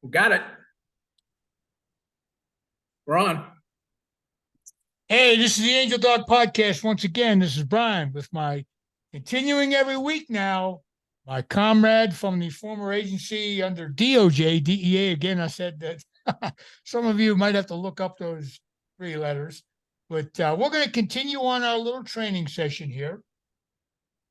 We got it. We're on. Hey, this is the Angel Dog Podcast. Once again, this is Brian with my continuing every week now, my comrade from the former agency under DOJ, DEA. Again, I said that some of you might have to look up those three letters, but we're going to continue on our little training session here.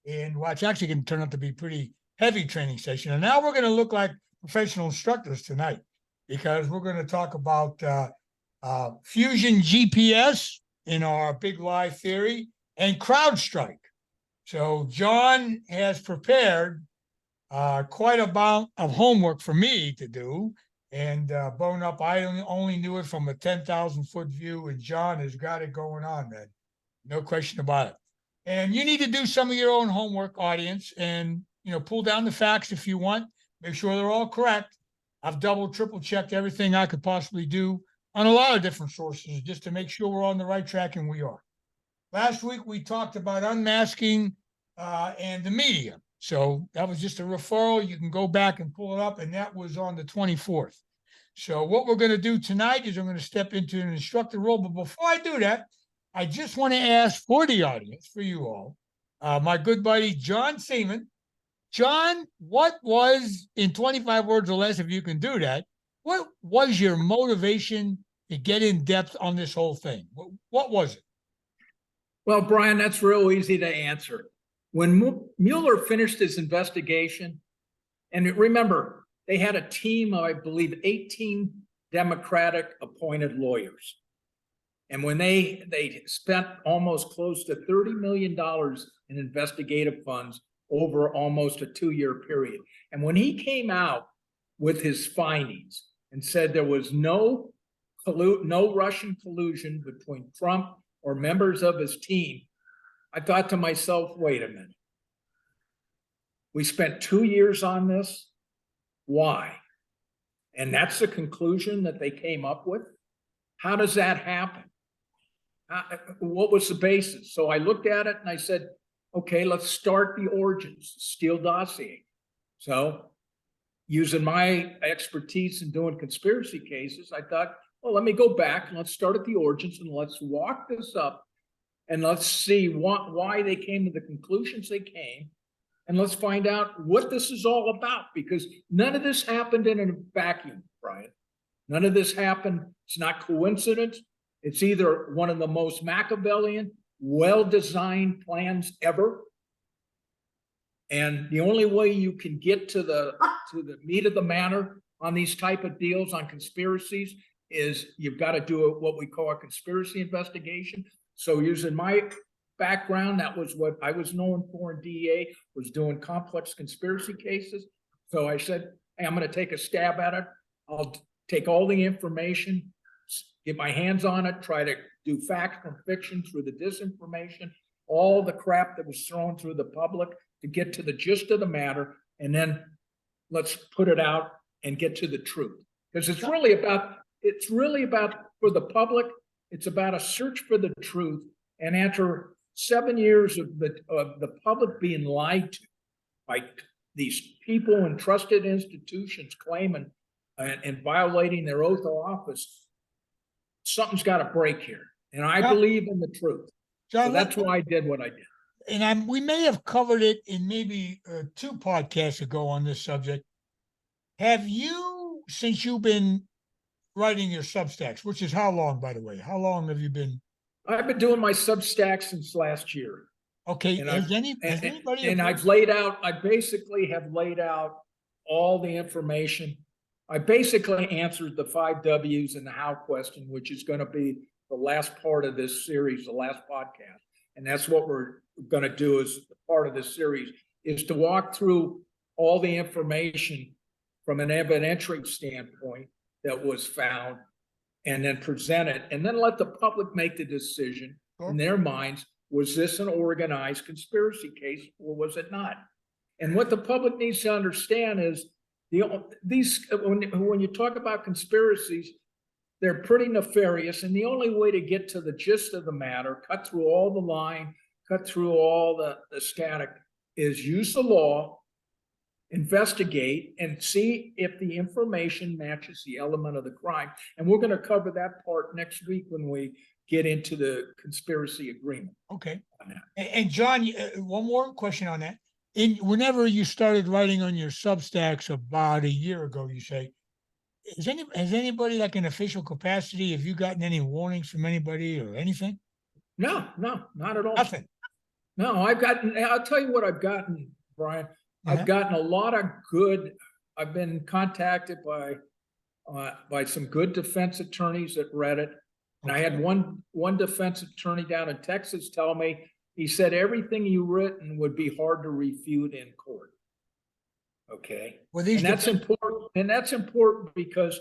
And well, it's actually going to turn out to be a pretty heavy training session. And now we're going to look like professional instructors tonight because we're going to talk about FUSION GPS in our big live theory and CrowdStrike. So John has prepared quite a amount of homework for me to do. And bone up, I only knew it from a 10,000-foot view, and John has got it going on, man. No question about it. And you need to do some of your own homework, audience, and pull down the facts if you want. Make sure they're all correct. I've double, triple checked everything I could possibly do on a lot of different sources just to make sure we're on the right track, and we are. Last week, we talked about unmasking and the media. So that was just a referral. You can go back and pull it up, and that was on the 24th. So what we're going to do tonight is I'm going to step into an instructor role. But before I do that, I just want to ask for the audience, for you all, my good buddy, John Seaman. John, what was, in 25 words or less, if you can do that, what was your motivation to get in depth on this whole thing? What was it? Well, Brian, that's real easy to answer. When Mueller finished his investigation, and remember, they had a team of, I believe, 18 Democratic appointed lawyers. And when they spent almost close to $30 million in investigative funds over almost a 2-year period. And when he came out with his findings and said there was no Russian collusion between Trump or members of his team, I thought to myself, wait a minute. We spent 2 years on this. Why? And that's the conclusion that they came up with. How does that happen? What was the basis? So I looked at it and I said, okay, let's start the origins, Steele dossier. So using my expertise in doing conspiracy cases, I thought, well, let me go back and let's start at the origins and let's walk this up and let's see why they came to the conclusions they came. And let's find out what this is all about, because none of this happened in a vacuum, Brian. None of this happened. It's not coincidence. It's either one of the most Machiavellian, well-designed plans ever. And the only way you can get to the meat of the matter on these type of deals, on conspiracies, is you've got to do what we call a conspiracy investigation. So using my background, that was what I was known for in DEA, was doing complex conspiracy cases. So I said, hey, I'm going to take a stab at it. I'll take all the information, get my hands on it, try to do fact from fiction through the disinformation, all the crap that was thrown through the public to get to the gist of the matter, and then let's put it out and get to the truth. Because it's really about for the public, it's about a search for the truth. And after 7 years of the public being lied to by these people in trusted institutions claiming and violating their oath of office, something's got to break here. And I believe in the truth. John, so that's why I did what I did. And we may have covered it in maybe 2 podcasts ago on this subject. Have you, since you've been writing your Substacks, which is how long, by the way? How long have you been? I've been doing my Substack since last year. Okay. And has anybody? And I basically have laid out all the information. I basically answered the 5 W's and the how question, which is going to be the last part of this series, the last podcast. And that's what we're going to do as part of this series, is to walk through all the information from an evidentiary standpoint that was found, and then present it, and then let the public make the decision in their minds. Was this an organized conspiracy case or was it not? And what the public needs to understand is when you talk about conspiracies, they're pretty nefarious. And the only way to get to the gist of the matter, cut through all the line, cut through all the static, is use the law investigate and see if the information matches the element of the crime. And we're going to cover that part next week when we get into the conspiracy agreement. Okay. On that. And John, one more question on that. Whenever you started writing on your Substacks about a year ago, you say, has anybody like an official capacity? Have you gotten any warnings from anybody or anything? No, not at all. Nothing. No, I'll tell you what I've gotten, Brian. I've gotten a lot of good, I've been contacted by some good defense attorneys that read it. And I had one defense attorney down in Texas tell me, he said, everything you written would be hard to refute in court. Okay. Well, and that's important. And that's important because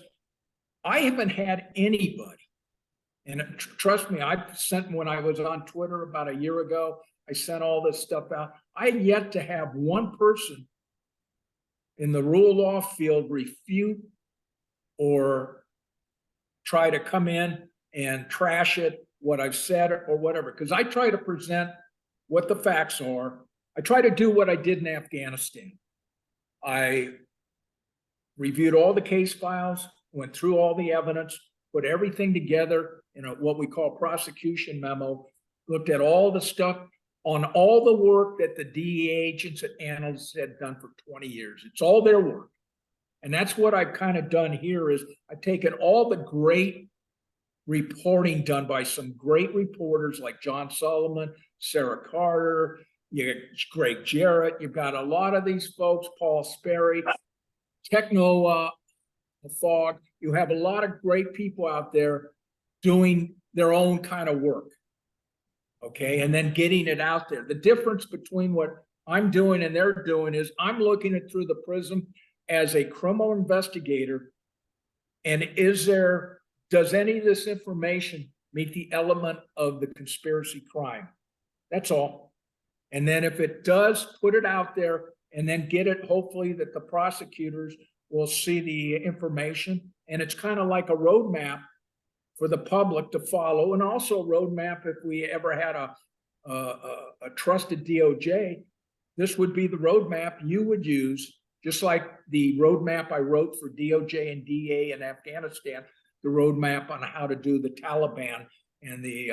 I haven't had anybody, and trust me, I sent, when I was on Twitter about a year ago, I sent all this stuff out. I had yet to have one person in the rule of law field refute or try to come in and trash it, what I've said or whatever, because I try to present what the facts are. I try to do what I did in Afghanistan. I reviewed all the case files, went through all the evidence, put everything together in what we call prosecution memo, looked at all the stuff on all the work that the DEA agents and analysts had done for 20 years. It's all their work. And that's what I've kind of done here is I've taken all the great reporting done by some great reporters like John Solomon, Sarah Carter, you got Greg Jarrett, you've got a lot of these folks, Paul Sperry, Techno Fog. You have a lot of great people out there doing their own kind of work. Okay, and then getting it out there. The difference between what I'm doing and they're doing is I'm looking at through the prism as a criminal investigator. And does any of this information meet the element of the conspiracy crime? That's all. And then if it does, put it out there and then get it, hopefully that the prosecutors will see the information. And it's kind of like a roadmap for the public to follow, and also a roadmap if we ever had a trusted DOJ, this would be the roadmap you would use, just like the roadmap I wrote for DOJ and DEA in Afghanistan, the roadmap on how to do the Taliban and the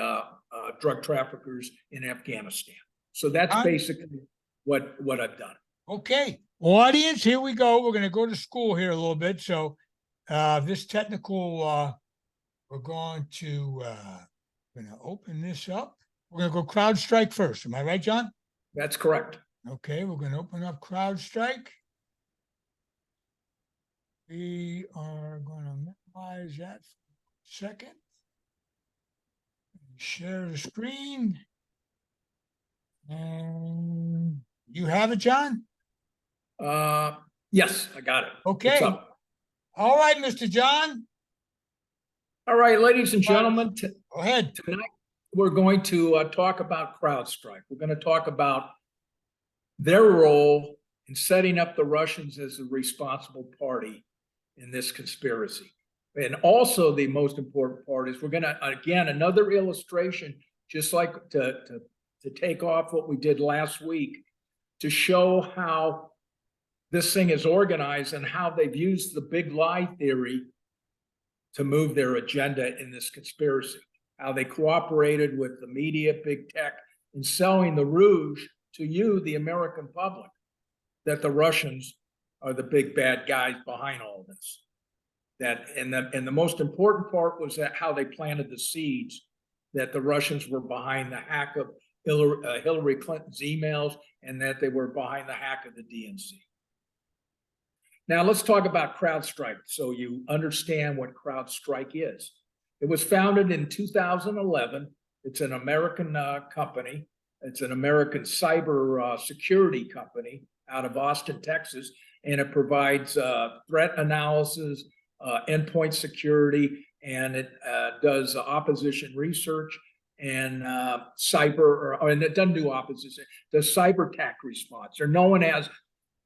drug traffickers in Afghanistan. So that's basically what I've done. Okay, audience, here we go. We're going to go to school here a little bit. So this technical, we're going to open this up. We're going to go CrowdStrike first. Am I right, John? That's correct. Okay, we're going to open up CrowdStrike. We are going to minimize that for a second. Share the screen. And you have it, John? Yes, I got it. Okay. All right, Mr. John. All right, ladies and gentlemen, go ahead. Tonight we're going to talk about CrowdStrike. We're going to talk about their role in setting up the Russians as a responsible party in this conspiracy. And also the most important part is we're going to, again, another illustration, just like to take off what we did last week, to show how this thing is organized and how they've used the big lie theory to move their agenda in this conspiracy, how they cooperated with the media, big tech, in selling the rouge to you, the American public, that the Russians are the big bad guys behind all this. And the most important part was that how they planted the seeds, that the Russians were behind the hack of Hillary Clinton's emails and that they were behind the hack of the DNC. Now let's talk about CrowdStrike so you understand what CrowdStrike is. It was founded in 2011. It's an American company. It's an American cyber security company out of Austin, Texas, and it provides threat analysis, endpoint security, and it does opposition research and and it doesn't do opposition, it does cyber attack response. They're known as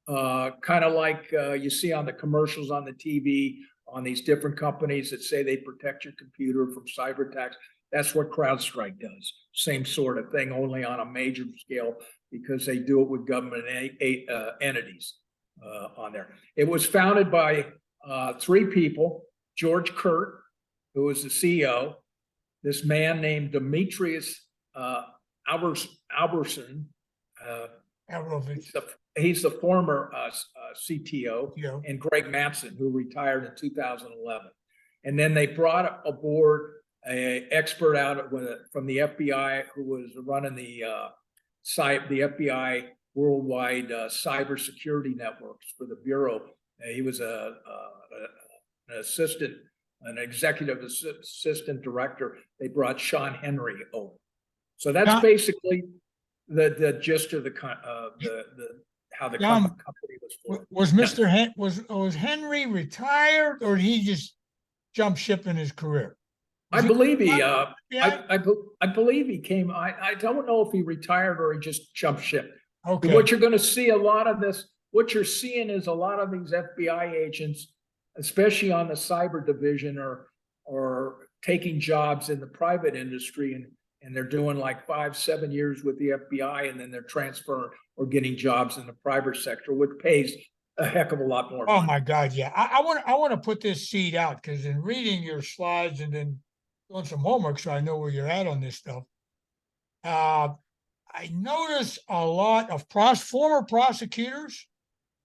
kind of like you see on the commercials on the TV on these different companies that say they protect your computer from cyber attacks. That's what CrowdStrike does. Same sort of thing, only on a major scale because they do it with government entities. on there. It was founded by three people: George Kurt, who was the CEO, this man named Demetrius Albertson. He's the former CTO, and Greg Matson, who retired in 2011. And then they brought aboard an expert out from the FBI who was running the FBI worldwide cybersecurity networks for the Bureau. He was an executive assistant director. They brought Sean Henry over. So that's basically the gist of how the company was formed. Was Henry retired, or did he just jump ship in his career? I believe I believe he came. I don't know if he retired or he just jumped ship. Okay. What you're going to see a lot of this, what you're seeing is a lot of these FBI agents, especially on the cyber division, or taking jobs in the private industry, and they're doing like 5-7 years with the FBI, and then they're transferring or getting jobs in the private sector, which pays a heck of a lot more money. Oh my God, yeah. I want to put this seed out, because in reading your slides and then doing some homework, so I know where you're at on this stuff, I notice a lot of former prosecutors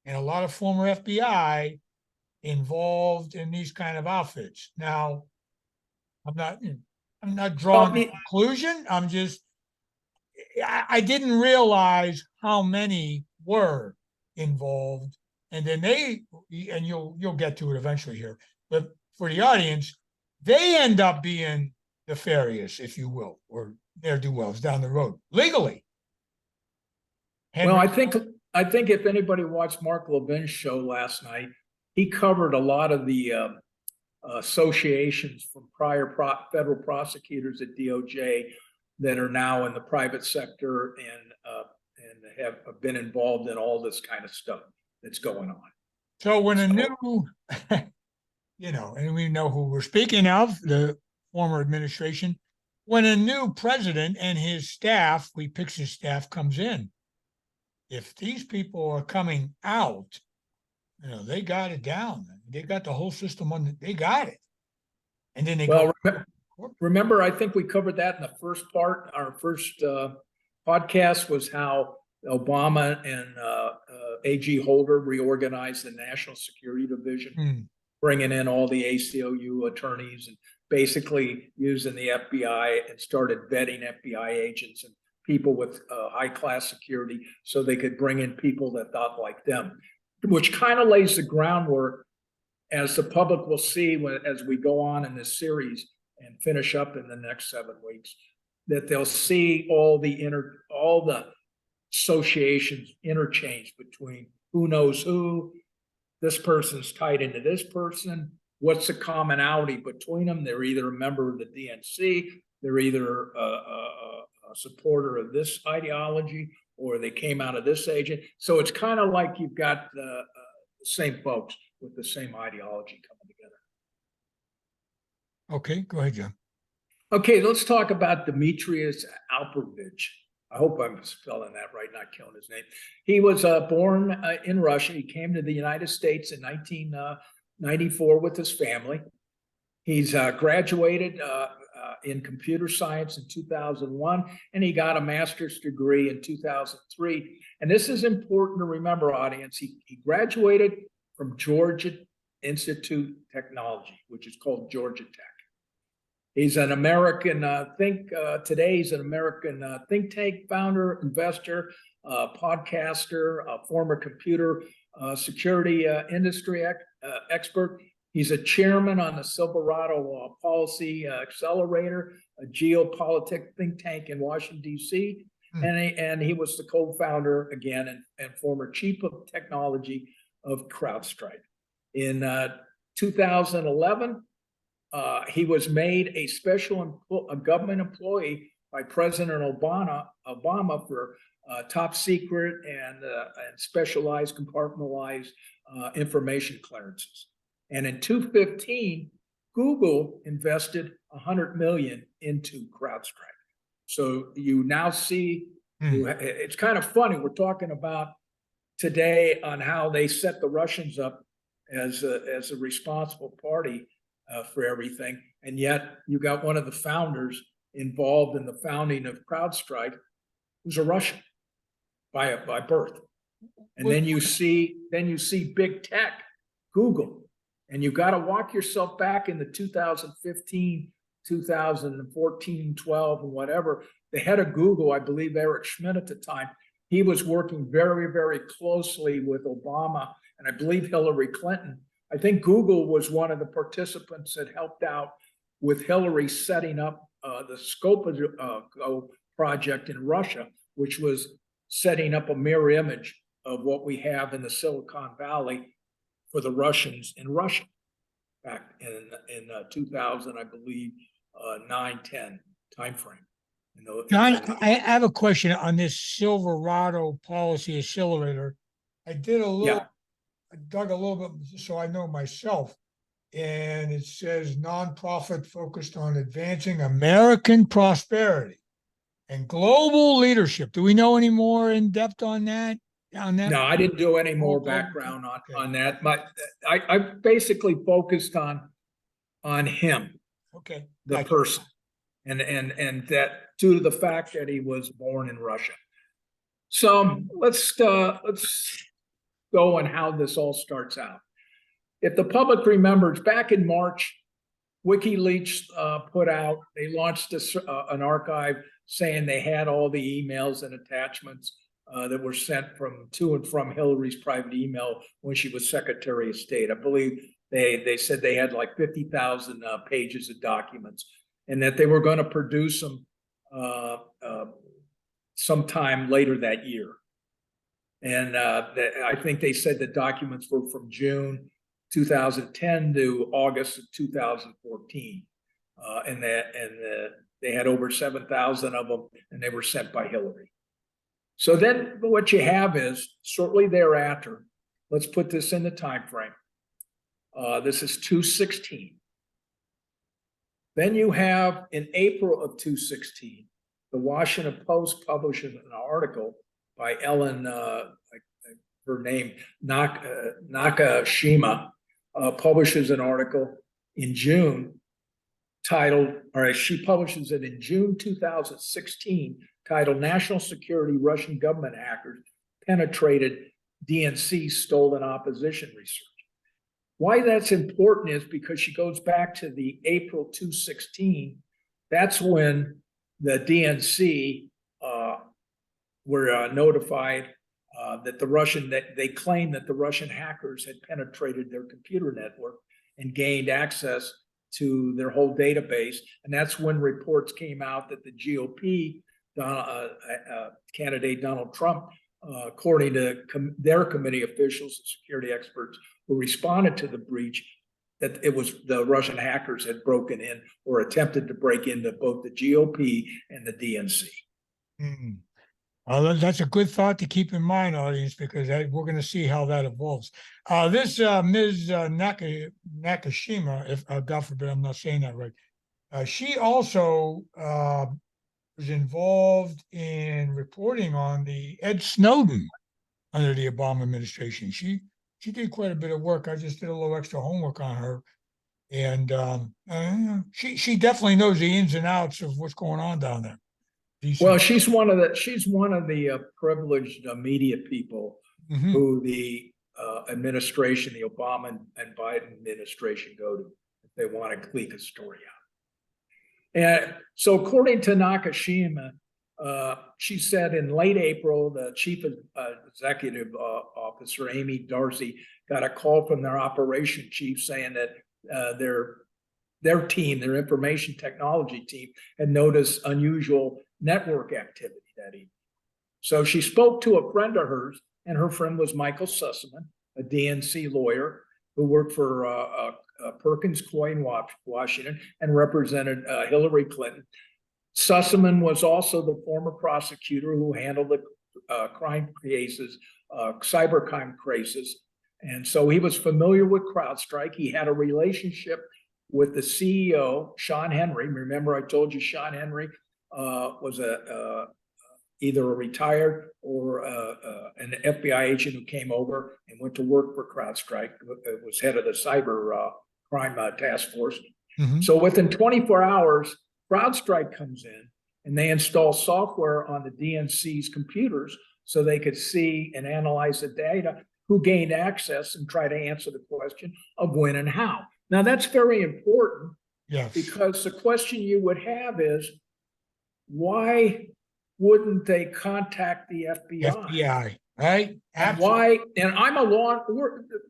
and a lot of former FBI involved in these kind of outfits. Now, I'm not drawing a conclusion. I didn't realize how many were involved. And then and you'll get to it eventually here, but for the audience, they end up being nefarious, if you will, or ne'er-do-wells down the road legally. Well, I think if anybody watched Mark Levin's show last night, he covered a lot of the associations from prior federal prosecutors at DOJ that are now in the private sector and have been involved in all this kind of stuff that's going on. So when a new, and we know who we're speaking of, the former administration, when a new president and his staff, we pick his staff, comes in, if these people are coming out, they got it down. They got the whole system they got it. And then remember, I think we covered that in the first part. Our first podcast was how Obama and AG Holder reorganized the National Security Division, bringing in all the ACLU attorneys and basically using the FBI, and started vetting FBI agents and people with high-class security so they could bring in people that thought like them, which kind of lays the groundwork, as the public will see as we go on in this series and finish up in the next 7 weeks, that they'll see all the associations interchange between who knows who, this person's tied into this person, what's the commonality between them? They're either a member of the DNC, they're either a supporter of this ideology, or they came out of this agent. So it's kind of like you've got the same folks with the same ideology coming together. Okay, go ahead, John. Okay, let's talk about Demetrius Alperovich. I hope I'm spelling that right, not killing his name. He was born in Russia. He came to the United States in 1994 with his family. He's graduated in computer science in 2001, and he got a master's degree in 2003. And this is important to remember, audience. He graduated from Georgia Institute of Technology, which is called Georgia Tech. He's an American today he's an American think tank founder, investor, podcaster, a former computer security industry expert. He's a chairman on the Silverado Policy Accelerator, a geopolitics think tank in Washington, D.C. And he was the co-founder again and former chief of technology of CrowdStrike. In 2011, he was made a government employee by President Obama for top secret and specialized compartmentalized information clearances. And in 2015, Google invested $100 million into CrowdStrike. So you now see, it's kind of funny. We're talking about today on how they set the Russians up as a responsible party for everything. And yet you got one of the founders involved in the founding of CrowdStrike, who's a Russian by birth. And then you see big tech, Google, and you got to walk yourself back into 2015, 2014, 12, and whatever. The head of Google, I believe Eric Schmidt at the time, he was working very, very closely with Obama and I believe Hillary Clinton. I think Google was one of the participants that helped out with Hillary setting up the Scope project in Russia, which was setting up a mirror image of what we have in the Silicon Valley for the Russians in Russia back in 2000, I believe, 9-10 timeframe. John, I have a question on this Silverado Policy Accelerator. I did a little, I dug a little bit so I know myself. And it says nonprofit focused on advancing American prosperity and global leadership. Do we know any more in depth on that? No, I didn't do any more background on that. But I basically focused on him, the person, and that due to the fact that he was born in Russia. So let's go on how this all starts out. If the public remembers, back in March, WikiLeaks they launched an archive saying they had all the emails and attachments that were sent to and from Hillary's private email when she was Secretary of State. I believe they said they had like 50,000 pages of documents, and that they were going to produce them sometime later that year. And I think they said the documents were from June 2010 to August of 2014, and they had over 7,000 of them, and they were sent by Hillary. So then what you have is shortly thereafter, let's put this in the time frame. This is 2016. Then you have in April of 2016, the Washington Post publishes an article by Ellen, her name, Nakashima, publishes an article in June she publishes it in June 2016, titled National Security Russian Government Hackers Penetrated DNC Stolen Opposition Research. Why that's important is because she goes back to the April 2016. That's when the DNC were notified that they claimed that the Russian hackers had penetrated their computer network and gained access to their whole database. And that's when reports came out that the GOP candidate Donald Trump, according to their committee officials and security experts who responded to the breach, that it was the Russian hackers had broken in or attempted to break into both the GOP and the DNC. Mm-hmm. Well, that's a good thought to keep in mind, audience, because we're going to see how that evolves. This Ms. Nakashima, if God forbid I'm not saying that right, she also was involved in reporting on the Ed Snowden under the Obama administration. She did quite a bit of work. I just did a little extra homework on her, and she definitely knows the ins and outs of what's going on down there. Well, she's one of the privileged media people who the administration, the Obama and Biden administration, go to if they want to leak a story out. And so, according to Nakashima, she said in late April, the chief executive officer, Amy Darcy, got a call from their operation chief saying that their team, their information technology team, had noticed unusual network activity that evening. So she spoke to a friend of hers, and her friend was Michael Sussman, a DNC lawyer who worked for Perkins Coie in Washington and represented Hillary Clinton. Sussman was also the former prosecutor who handled the crime cases, cybercrime cases. And so he was familiar with CrowdStrike. He had a relationship with the CEO, Sean Henry. Remember, I told you Sean Henry was either a retired or an FBI agent who came over and went to work for CrowdStrike. It was head of the cyber crime task force. Mhm. So within 24 hours, CrowdStrike comes in and they install software on the DNC's computers so they could see and analyze the data, who gained access, and try to answer the question of when and how. Now, that's very important Yes. because the question you would have is, why wouldn't they contact the FBI? FBI, right? And why? And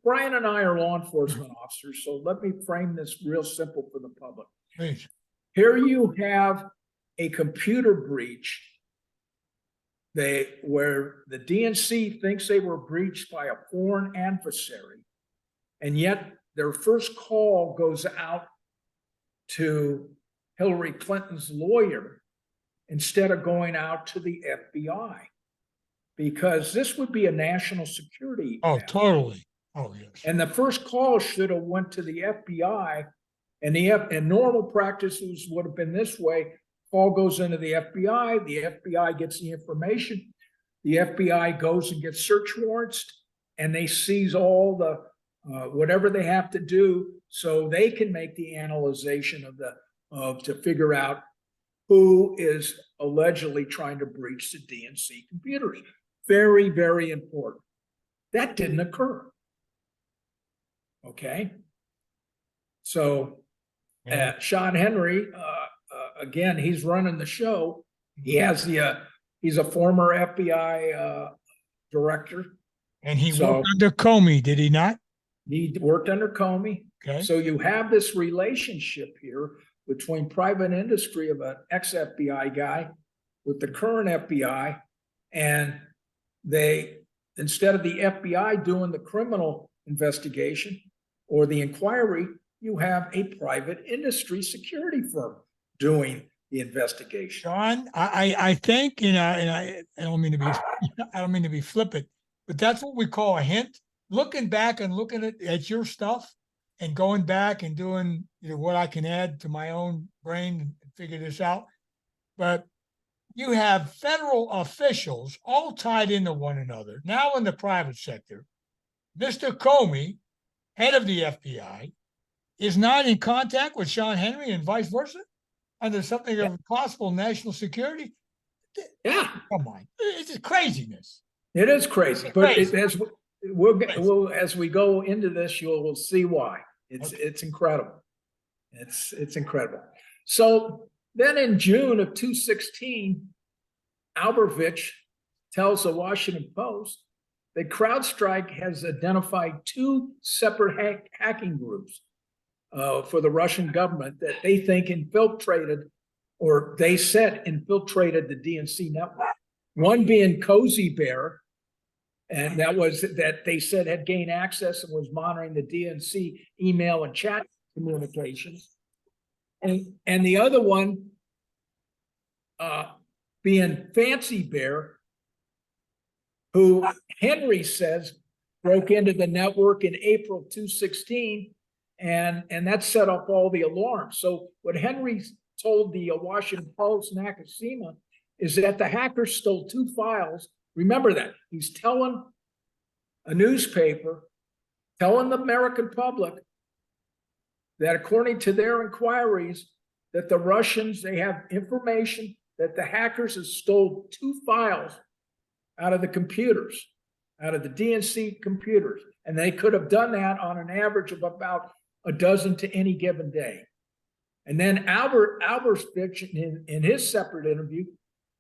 Brian and I are law enforcement officers, so let me frame this real simple for the public. Please. Here you have a computer breach where the DNC thinks they were breached by a foreign adversary, and yet their first call goes out to Hillary Clinton's lawyer instead of going out to the FBI, because this would be a national security Oh, matter. totally. Oh, yes. And the first call should have went to the FBI, and normal practices would have been this way. Call goes into the FBI gets the information, the FBI goes and gets search warrants, and they seize all the whatever they have to do so they can make the analyzation to figure out who is allegedly trying to breach the DNC computers. Very, very important. That didn't occur. Okay. So Sean Henry, again, he's running the show. He has he's a former FBI director. And he worked under Comey, did he not? He worked under Comey. Okay. So you have this relationship here between private industry of an ex-FBI guy with the current FBI, and instead of the FBI doing the criminal investigation or the inquiry, you have a private industry security firm doing the investigation. John, I think, and I don't mean to be I don't mean to be flippant, but that's what we call a hint. Looking back and looking at your stuff and going back and doing what I can add to my own brain and figure this out. But you have federal officials all tied into one another. Now in the private sector, Mr. Comey, head of the FBI, is not in contact with Sean Henry and vice versa under something of possible national security. Yeah. Come on. It's craziness. It is crazy. It's But crazy. as we go into this, you'll see why. It's incredible. It's incredible. So then in June of 2016, Albervich tells the Washington Post that CrowdStrike has identified two separate hacking groups for the Russian government that they think infiltrated, or they said infiltrated, the DNC network. One being Cozy Bear, and that they said had gained access and was monitoring the DNC email and chat communications. And the other one being Fancy Bear, who Henry says broke into the network in April 2016, and that set up all the alarms. So what Henry told the Washington Post and Nakashima is that the hackers stole two files. Remember that. He's telling a newspaper, telling the American public that according to their inquiries, that the Russians, they have information that the hackers have stole two files out of the computers, out of the DNC computers. And they could have done that on an average of about a dozen to any given day. And then Albervich, in his separate interview,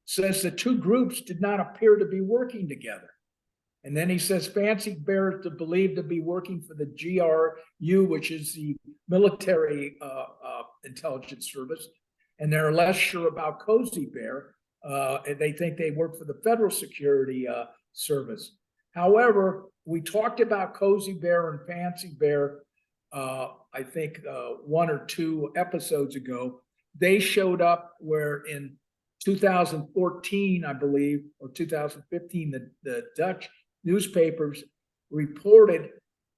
says the two groups did not appear to be working together. And then he says Fancy Bear is believed to be working for the GRU, which is the military intelligence service. And they're less sure about Cozy Bear. And they think they work for the Federal Security Service. However, we talked about Cozy Bear and Fancy Bear, I think 1 or 2 episodes ago. They showed up where in 2014, I believe, or 2015, the Dutch newspapers reported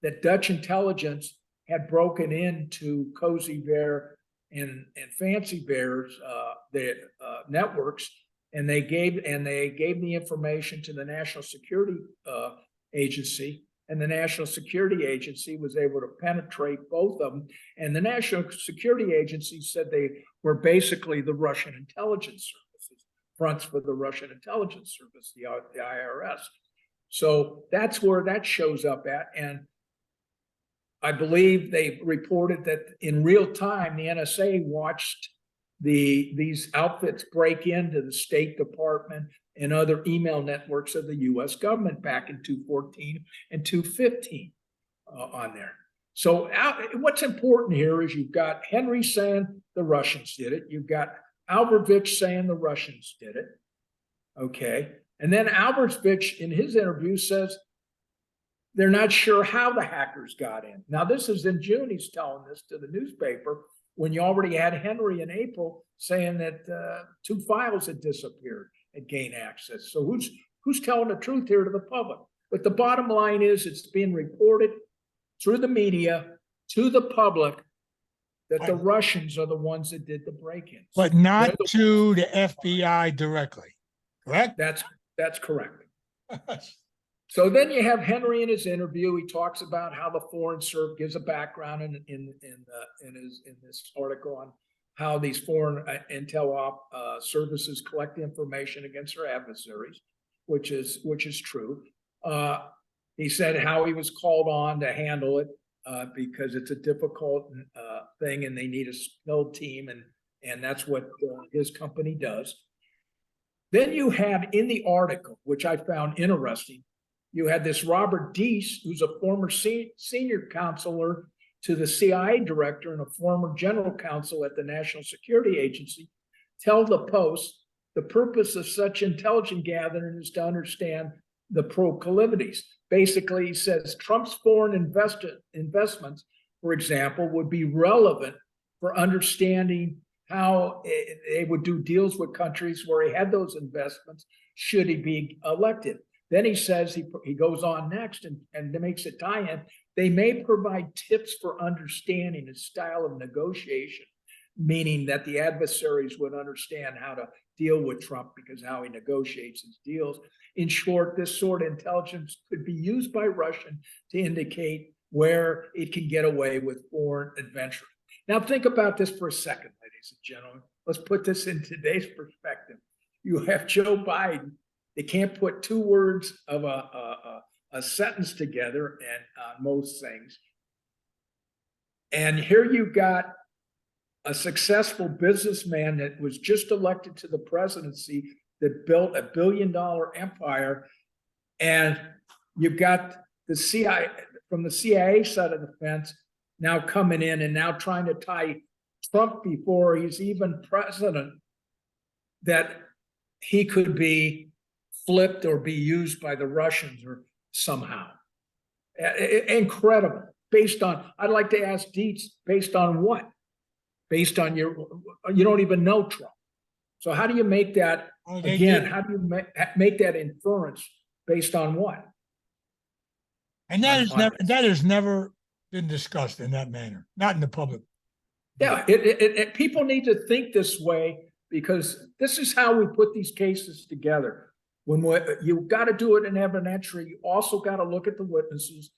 that Dutch intelligence had broken into Cozy Bear and Fancy Bear's networks and they gave the information to the National Security Agency, and the National Security Agency was able to penetrate both of them. And the National Security Agency said they were basically the Russian intelligence services, fronts for the Russian intelligence service, the IRS. So that's where that shows up at. And I believe they reported that in real time, the NSA watched these outfits break into the State Department and other email networks of the U.S. government back in 2014 and 2015 on there. So what's important here is you've got Henry saying the Russians did it. You've got Albertovich saying the Russians did it. Okay. And then Albertovich in his interview says they're not sure how the hackers got in. Now, this is in June. He's telling this to the newspaper when you already had Henry in April saying that 2 files had disappeared and gained access. So who's telling the truth here to the public? But the bottom line is it's being reported through the media to the public that the Russians are the ones that did the break-ins. But not to the FBI directly, correct? That's correct. So then you have Henry in his interview. He talks about how the Foreign Service gives a background in this article on how these foreign intel services collect information against their adversaries, which is true. He said how he was called on to handle it because it's a difficult thing and they need a skilled team, and that's what his company does. Then you had in the article, which I found interesting, you had this Robert Deese, who's a former senior counselor to the CIA director and a former general counsel at the National Security Agency, tell the Post the purpose of such intelligence gathering is to understand the proclivities. Basically, he says Trump's foreign investments, for example, would be relevant for understanding how they would do deals with countries where he had those investments should he be elected. Then he says, he goes on next and makes a tie-in. They may provide tips for understanding his style of negotiation, meaning that the adversaries would understand how to deal with Trump because how he negotiates his deals. In short, this sort of intelligence could be used by Russia to indicate where it can get away with foreign adventure. Now think about this for a second, ladies and gentlemen. Let's put this in today's perspective. You have Joe Biden. They can't put 2 words of a sentence together and on most things. And here you've got a successful businessman that was just elected to the presidency that built $1 billion empire. And you've got the CIA, from the CIA side of the fence, now coming in and now trying to tie Trump before he's even president, that he could be flipped or be used by the Russians or somehow. Incredible. Based on, I'd like to ask Dietz, based on what? Based on you don't even know Trump. So how do you make that, again, how do you make that inference based on what? And that has never been discussed in that manner, not in the public. Yeah, people need to think this way because this is how we put these cases together. When you've got to do it in evidentiary, you also got to look at the witnesses.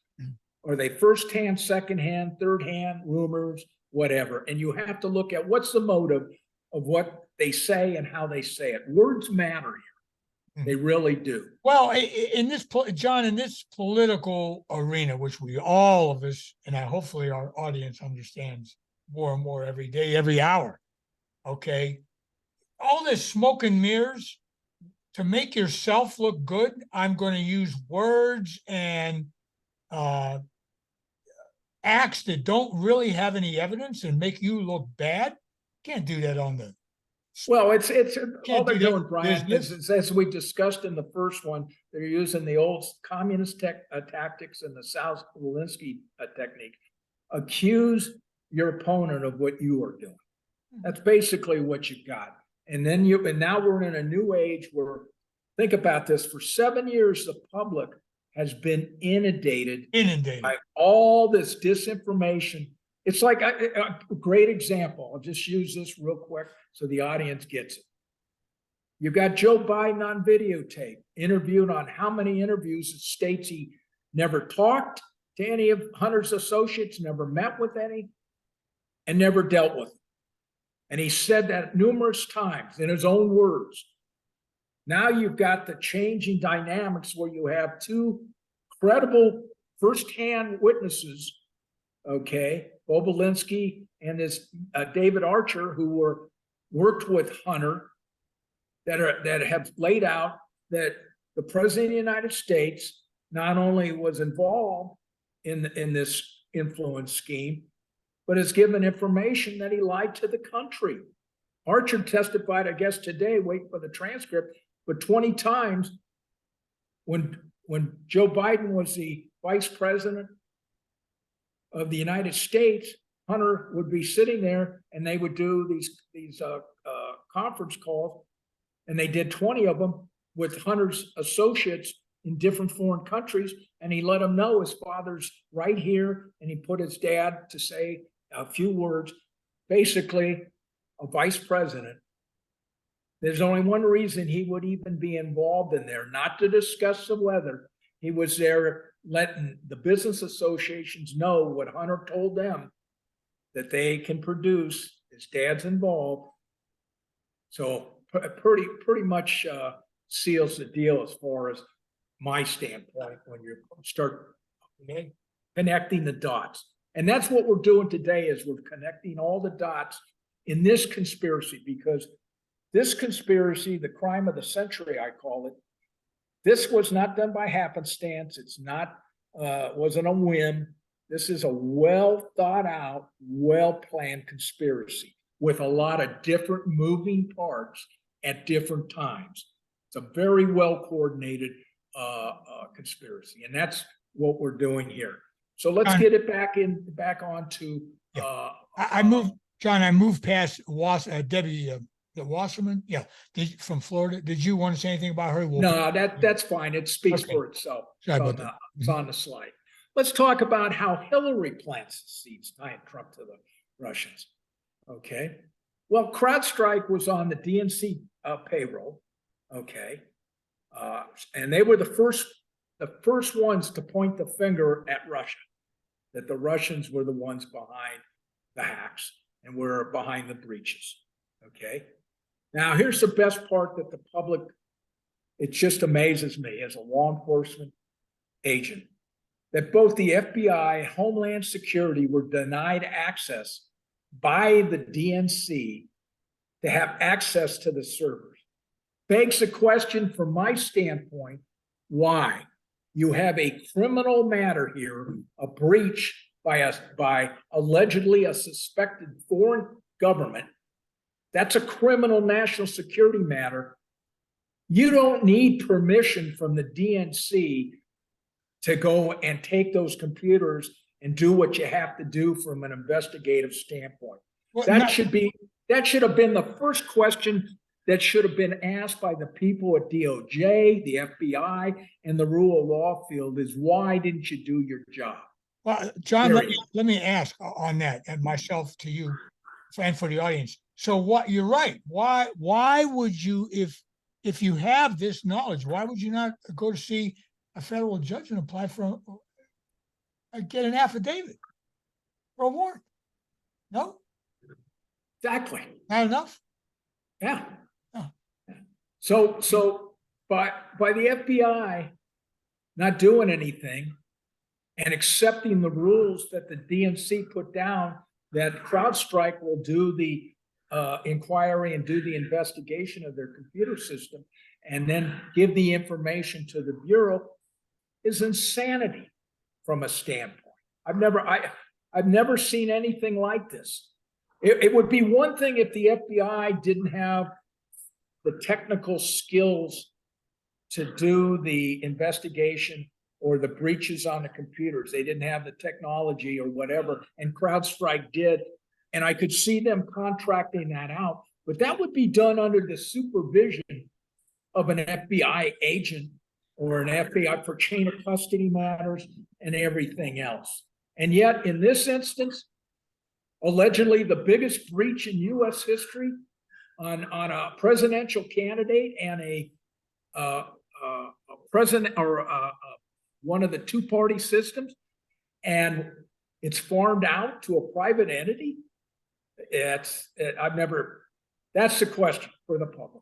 Are they firsthand, secondhand, thirdhand, rumors, whatever? And you have to look at what's the motive of what they say and how they say it. Words matter here. They really do. Well, in this, John, in this political arena, which all of us, and hopefully our audience understands more and more every day, every hour, okay? All this smoke and mirrors, to make yourself look good, I'm going to use words and acts that don't really have any evidence and make you look bad. Can't do that on the. Well, it's all they're doing, Brian, is as we discussed in the first one, they're using the old communist tactics and the South Walensky technique. Accuse your opponent of what you are doing. That's basically what you got. And then now we're in a new age where, think about this, for 7 years, the public has been inundated by all this disinformation. It's like a great example. I'll just use this real quick so the audience gets it. You got Joe Biden on videotape, interviewed on how many interviews it states he never talked to any of Hunter's associates, never met with any, and never dealt with them. And he said that numerous times in his own words. Now you've got the changing dynamics where you have two credible firsthand witnesses, okay, Bobulinski and this David Archer, who worked with Hunter, that have laid out that the president of the United States not only was involved in this influence scheme, but has given information that he lied to the country. Archer testified, I guess today, wait for the transcript, but 20 times when Joe Biden was the vice president of the United States, Hunter would be sitting there and they would do these conference calls, and they did 20 of them with Hunter's associates in different foreign countries, and he let them know his father's right here, and he put his dad to say a few words. Basically, a vice president, there's only one reason he would even be involved in there, not to discuss the weather. He was there letting the business associations know what Hunter told them, that they can produce. His dad's involved. So pretty much seals the deal as far as my standpoint when you start connecting the dots. And that's what we're doing today, is we're connecting all the dots in this conspiracy, because this conspiracy, the crime of the century, I call it, this was not done by happenstance. It's not, wasn't a whim. This is a well thought out, well planned conspiracy with a lot of different moving parts at different times. It's a very well coordinated conspiracy, and that's what we're doing here. So let's get it back on to. I moved past Debbie the Wasserman, from Florida. Did you want to say anything about her? No, that's fine. It speaks for itself. It's on the slide. Let's talk about how Hillary plants the seeds tying Trump to the Russians. Okay. Well, CrowdStrike was on the DNC payroll. Okay. And they were the first ones to point the finger at Russia, that the Russians were the ones behind the hacks and were behind the breaches. Okay. Now, here's the best part that the public, it just amazes me as a law enforcement agent, that both the FBI and Homeland Security were denied access by the DNC to have access to the servers. Begs the question from my standpoint, why? You have a criminal matter here, a breach by allegedly a suspected foreign government. That's a criminal national security matter. You don't need permission from the DNC to go and take those computers and do what you have to do from an investigative standpoint. Well, that should have been the first question that should have been asked by the people at DOJ, the FBI, and the rule of law field, is why didn't you do your job? Well, John, let me ask on that, and myself to you and for the audience. So what, you're right. Why would you, if you have this knowledge, why would you not go to see a federal judge and apply for get an affidavit for a warrant? No? Exactly. Not enough? Yeah. Oh. So by the FBI not doing anything and accepting the rules that the DNC put down, that CrowdStrike will do the inquiry and do the investigation of their computer system and then give the information to the Bureau, is insanity from a standpoint. I've never seen anything like this. It would be one thing if the FBI didn't have the technical skills to do the investigation or the breaches on the computers. They didn't have the technology or whatever, and CrowdStrike did. And I could see them contracting that out, but that would be done under the supervision of an FBI agent or an FBI for chain of custody matters and everything else. And yet in this instance, allegedly the biggest breach in US history, on a presidential candidate and a president or one of the two-party systems, and it's farmed out to a private entity. That's the question for the public.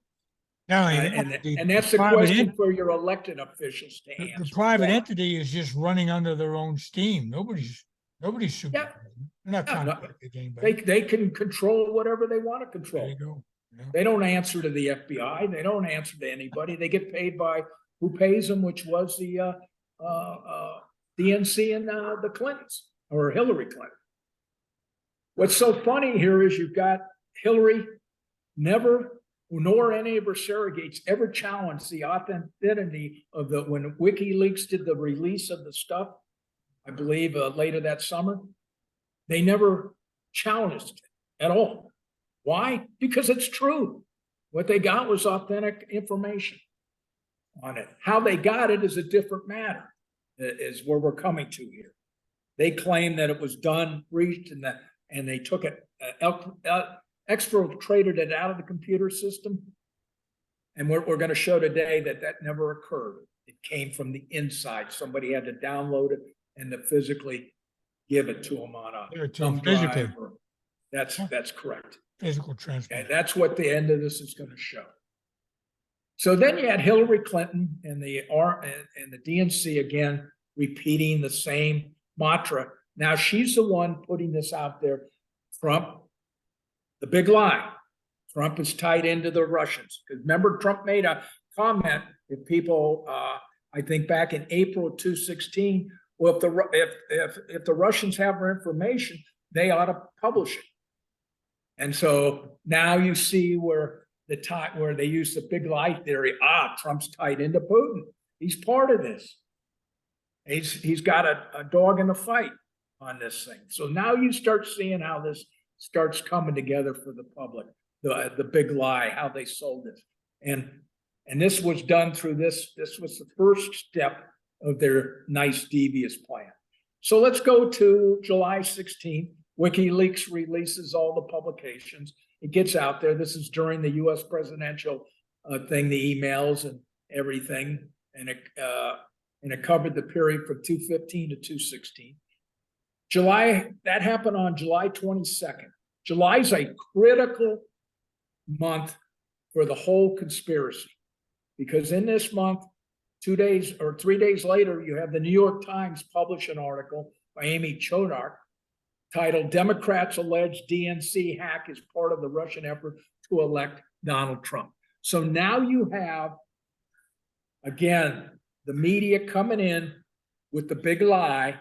And that's the question for your elected officials to answer. The private entity is just running under their own steam. Nobody's supervising. Yeah. They're not contracted to anybody. They can control whatever they want to control. There you go. Yeah. They don't answer to the FBI. They don't answer to anybody. They get paid by who pays them, which was the DNC and the Clintons, or Hillary Clinton. What's so funny here is you've got Hillary never, nor any of her surrogates ever challenged the authenticity of when WikiLeaks did the release of the stuff, I believe later that summer. They never challenged it at all. Why? Because it's true. What they got was authentic information on it. How they got it is a different matter, is where we're coming to here. They claim that it was done, breached, and they took it, exfiltrated it out of the computer system. And we're going to show today that never occurred. It came from the inside. Somebody had to download it and to physically give it to them on a thumb drive. That's correct. Physical transfer. And that's what the end of this is going to show. So then you had Hillary Clinton and the DNC again repeating the same mantra. Now she's the one putting this out there. Trump, the big lie. Trump is tied into the Russians. Because remember, Trump made a comment. If people, I think back in April 2016, well, if the Russians have our information, they ought to publish it. And so now you see where they use the big lie theory. Trump's tied into Putin. He's part of this. He's got a dog in the fight on this thing. So now you start seeing how this starts coming together for the public. The big lie, how they sold it. And this was done through this. This was the first step of their nice devious plan. So let's go to July 16th. WikiLeaks releases all the publications. It gets out there. This is during the U.S. presidential thing, the emails and everything. And it covered the period from 2/15 to 2/16. That happened on July 22nd. July is a critical month for the whole conspiracy, because in this month, 2 days or 3 days later, you have the New York Times publish an article by Amy Chodar titled "Democrats Allege DNC Hack is Part of the Russian Effort to Elect Donald Trump." So now you have, again, the media coming in with the big lie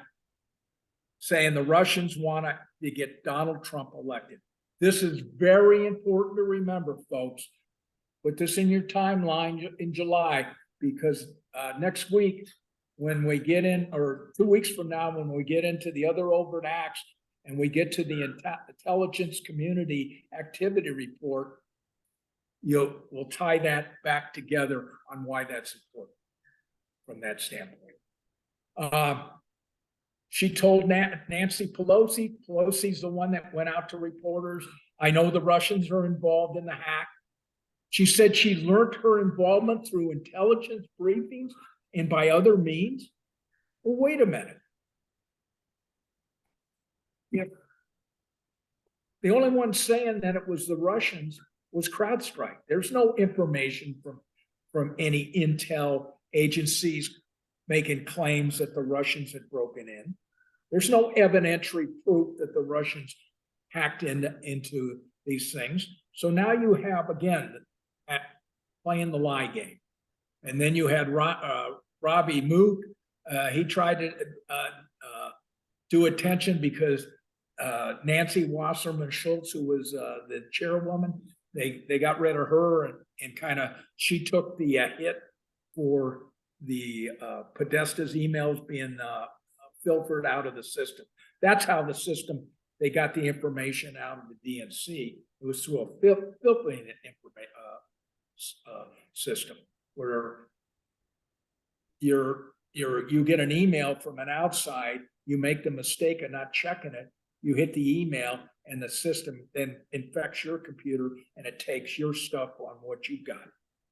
saying the Russians want to get Donald Trump elected. This is very important to remember, folks. Put this in your timeline in July, because next week, when we get in, or 2 weeks from now, when we get into the other overt acts and we get to the intelligence community activity report, we'll tie that back together on why that's important from that standpoint. She told Nancy Pelosi, Pelosi's the one that went out to reporters, "I know the Russians are involved in the hack." She said she learned her involvement through intelligence briefings and by other means. Well, wait a minute. The only one saying that it was the Russians was CrowdStrike. There's no information from any intel agencies making claims that the Russians had broken in. There's no evidentiary proof that the Russians hacked into these things. So now you have, again, playing the lie game. And then you had Robbie Mook. He tried to do attention because Nancy Wasserman Schultz, who was the chairwoman, they got rid of her, and kind of she took the hit for the Podesta's emails being filtered out of the system. That's how the system, they got the information out of the DNC. It was through a filtering system where you get an email from an outside, you make the mistake of not checking it, you hit the email, and the system then infects your computer and it takes your stuff on what you've got.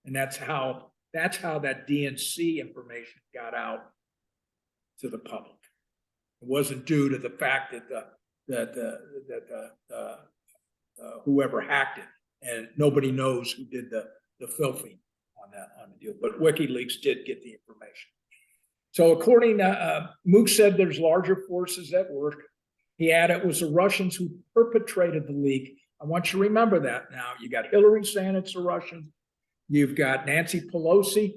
And that's how that DNC information got out to the public. It wasn't due to the fact that whoever hacked it, and nobody knows who did the filthing on the deal. But WikiLeaks did get the information. So according to Mook said there's larger forces at work. He added it was the Russians who perpetrated the leak. I want you to remember that now. You got Hillary saying it's the Russians. You've got Nancy Pelosi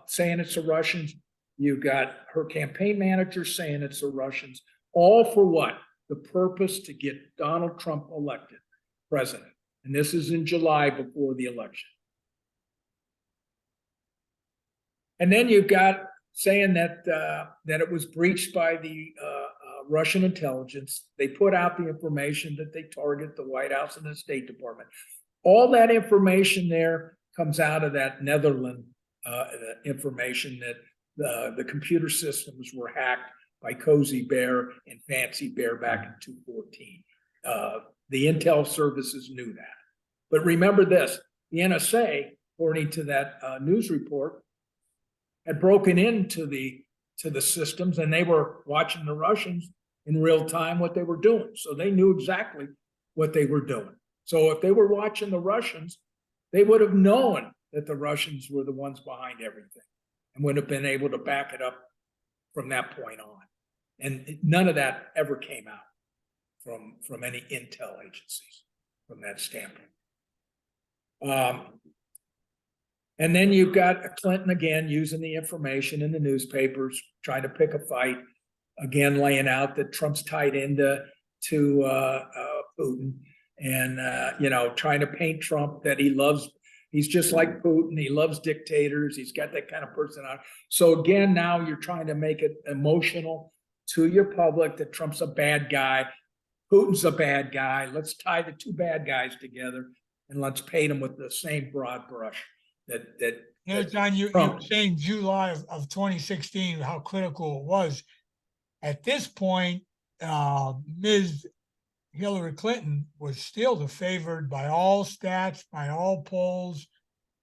saying it's the Russians. You've got her campaign manager saying it's the Russians. All for what? The purpose to get Donald Trump elected president. And this is in July before the election. And then you've got saying that it was breached by the Russian intelligence. They put out the information that they target the White House and the State Department. All that information there comes out of that Netherlands information that the computer systems were hacked by Cozy Bear and Fancy Bear back in 2014. The intel services knew that. But remember this, the NSA, according to that news report, had broken into the systems, and they were watching the Russians in real time what they were doing. So they knew exactly what they were doing. So if they were watching the Russians, they would have known that the Russians were the ones behind everything and would have been able to back it up from that point on. And none of that ever came out from any intel agencies from that standpoint. And then you've got Clinton again using the information in the newspapers, trying to pick a fight, again laying out that Trump's tied into Putin, and trying to paint Trump that he's just like Putin. He loves dictators. He's got that kind of personality. So again, now you're trying to make it emotional to your public that Trump's a bad guy, Putin's a bad guy. Let's tie the two bad guys together and let's paint them with the same broad brush. John, you were saying July of 2016, how critical it was. At this point, Ms. Hillary Clinton was still the favored by all stats, by all polls,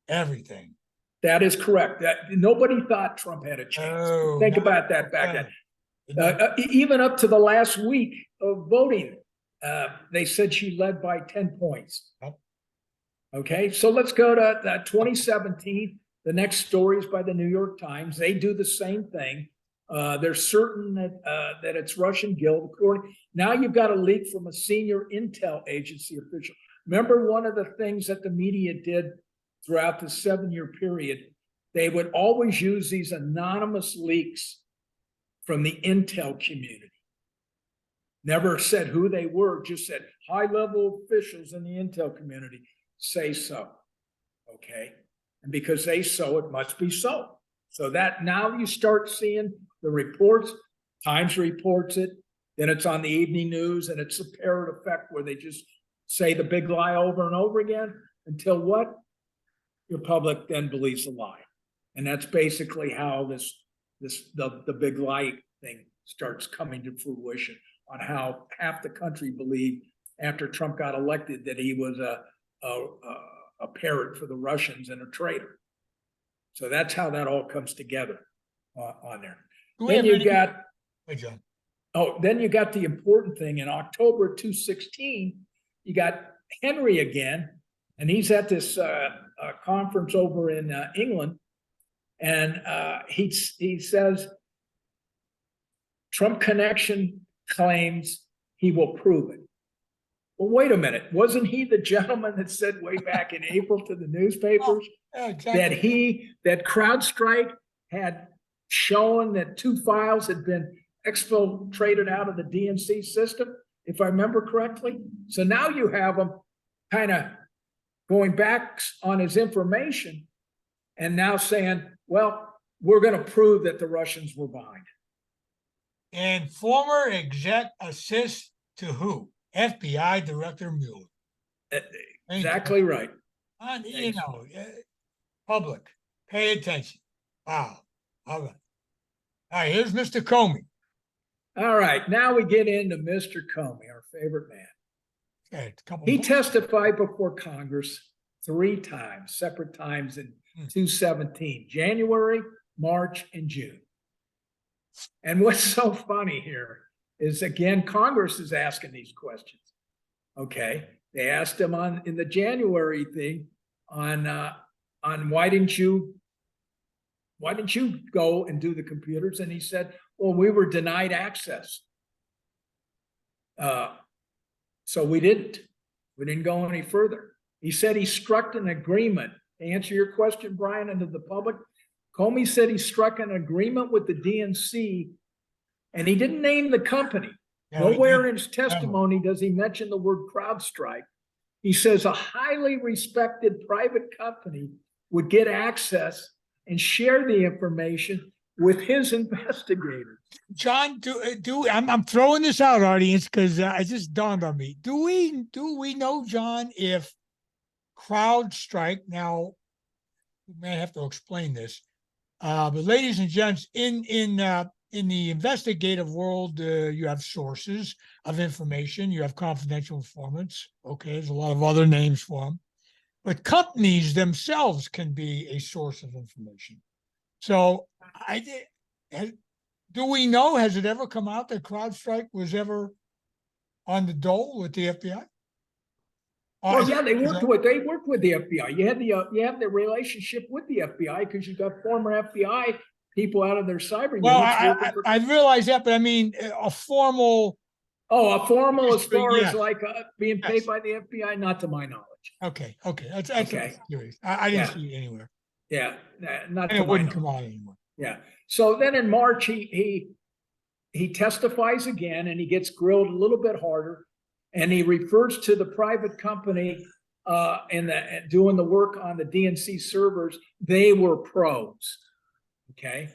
everything. That is correct. Nobody thought Trump had a chance. Think about that back then. Even up to the last week of voting, they said she led by 10 points. Yep. Okay, so let's go to 2017. The next story is by the New York Times. They do the same thing. They're certain that it's Russian guild. Now you've got a leak from a senior intel agency official. Remember, one of the things that the media did throughout the 7-year period, they would always use these anonymous leaks from the intel community. Never said who they were, just said high-level officials in the intel community say so. Okay, and because they so, it must be so. So that now you start seeing the reports. Times reports it, then it's on the evening news, and it's a parrot effect where they just say the big lie over and over again until what? Your public then believes the lie. And that's basically how the big lie thing starts coming to fruition, on how half the country believed after Trump got elected that he was a parrot for the Russians and a traitor. So that's how that all comes together on there. Then you got, John. Then you got the important thing in October 2016. You got Henry again, and he's at this conference over in England, and he says Trump connection claims he will prove it. Well, wait a minute. Wasn't he the gentleman that said way back in April to the newspapers exactly. that CrowdStrike had shown that 2 files had been exfiltrated out of the DNC system, if I remember correctly? So now you have him kind of going back on his information and now saying, well, we're going to prove that the Russians were behind it. And former exec assist to who? FBI Director Mueller. Exactly right. Public, pay attention. Wow. All right, here's Mr. Comey. All right, now we get into Mr. Comey, our favorite man. Okay, a couple He months. testified before Congress 3 times, separate times in 2017, January, March, and June. And what's so funny here is, again, Congress is asking these questions. Okay, they asked him in the January thing on why didn't you go and do the computers? And he said, well, we were denied access. So we didn't go any further. He said he struck an agreement. To answer your question, Brian, and to the public, Comey said he struck an agreement with the DNC, and he didn't name the company. Nowhere in his testimony does he mention the word CrowdStrike. He says a highly respected private company would get access and share the information with his investigators. John, I'm throwing this out, audience, because it just dawned on me. Do we know, John, if CrowdStrike, now we may have to explain this, but ladies and gents, in the investigative world, you have sources of information, you have confidential informants. Okay, there's a lot of other names for them, but companies themselves can be a source of information. So do we know, has it ever come out that CrowdStrike was ever on the dole with the FBI? Well, yeah, they worked with the FBI. You have the relationship with the FBI because you got former FBI people out of their cyber well, units. I realize that, but I mean a formal. Oh, a formal as far yes. as like being paid by the FBI, not to my knowledge. Okay, that's Okay. I didn't see it anywhere. Yeah, not. And it wouldn't come out anymore. Yeah. So then in March, he testifies again, and he gets grilled a little bit harder, and he refers to the private company doing the work on the DNC servers. They were pros. Okay.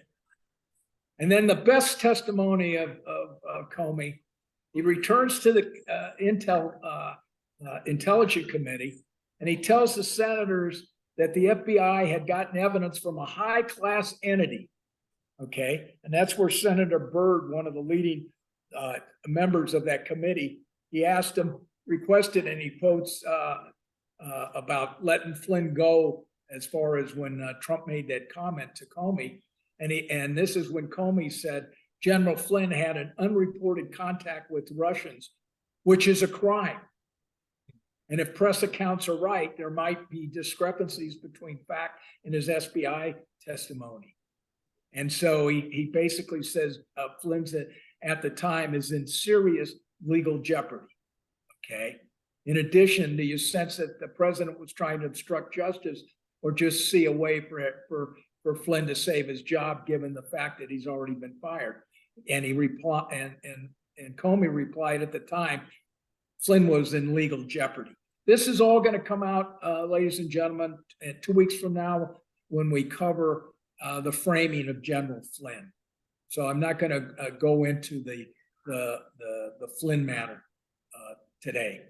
And then the best testimony of Comey, he returns to the Intelligence Committee, and he tells the senators that the FBI had gotten evidence from a high-class entity. Okay, and that's where Senator Byrd, one of the leading members of that committee, he asked him, requested, and he quotes about letting Flynn go as far as when Trump made that comment to Comey. And this is when Comey said General Flynn had an unreported contact with Russians, which is a crime. And if press accounts are right, there might be discrepancies between fact and his FBI testimony. And so he basically says Flynn's at the time is in serious legal jeopardy. Okay. In addition, do you sense that the president was trying to obstruct justice or just see a way for Flynn to save his job, given the fact that he's already been fired? And he replied, and Comey replied at the time, Flynn was in legal jeopardy. This is all going to come out, ladies and gentlemen, 2 weeks from now when we cover the framing of General Flynn. So I'm not going to go into the Flynn matter today.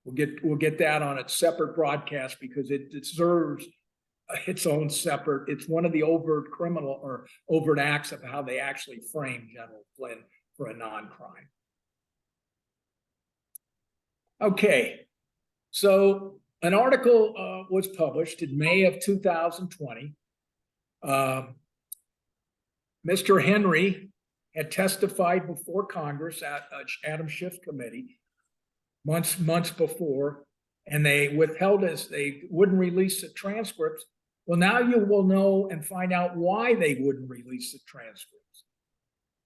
We'll get that on a separate broadcast because it deserves its own separate. It's one of the overt criminal or overt acts of how they actually frame General Flynn for a non-crime. Okay, so an article was published in May of 2020. Mr. Henry had testified before Congress at Adam Schiff's committee months before, and they withheld they wouldn't release the transcripts. Well, now you will know and find out why they wouldn't release the transcripts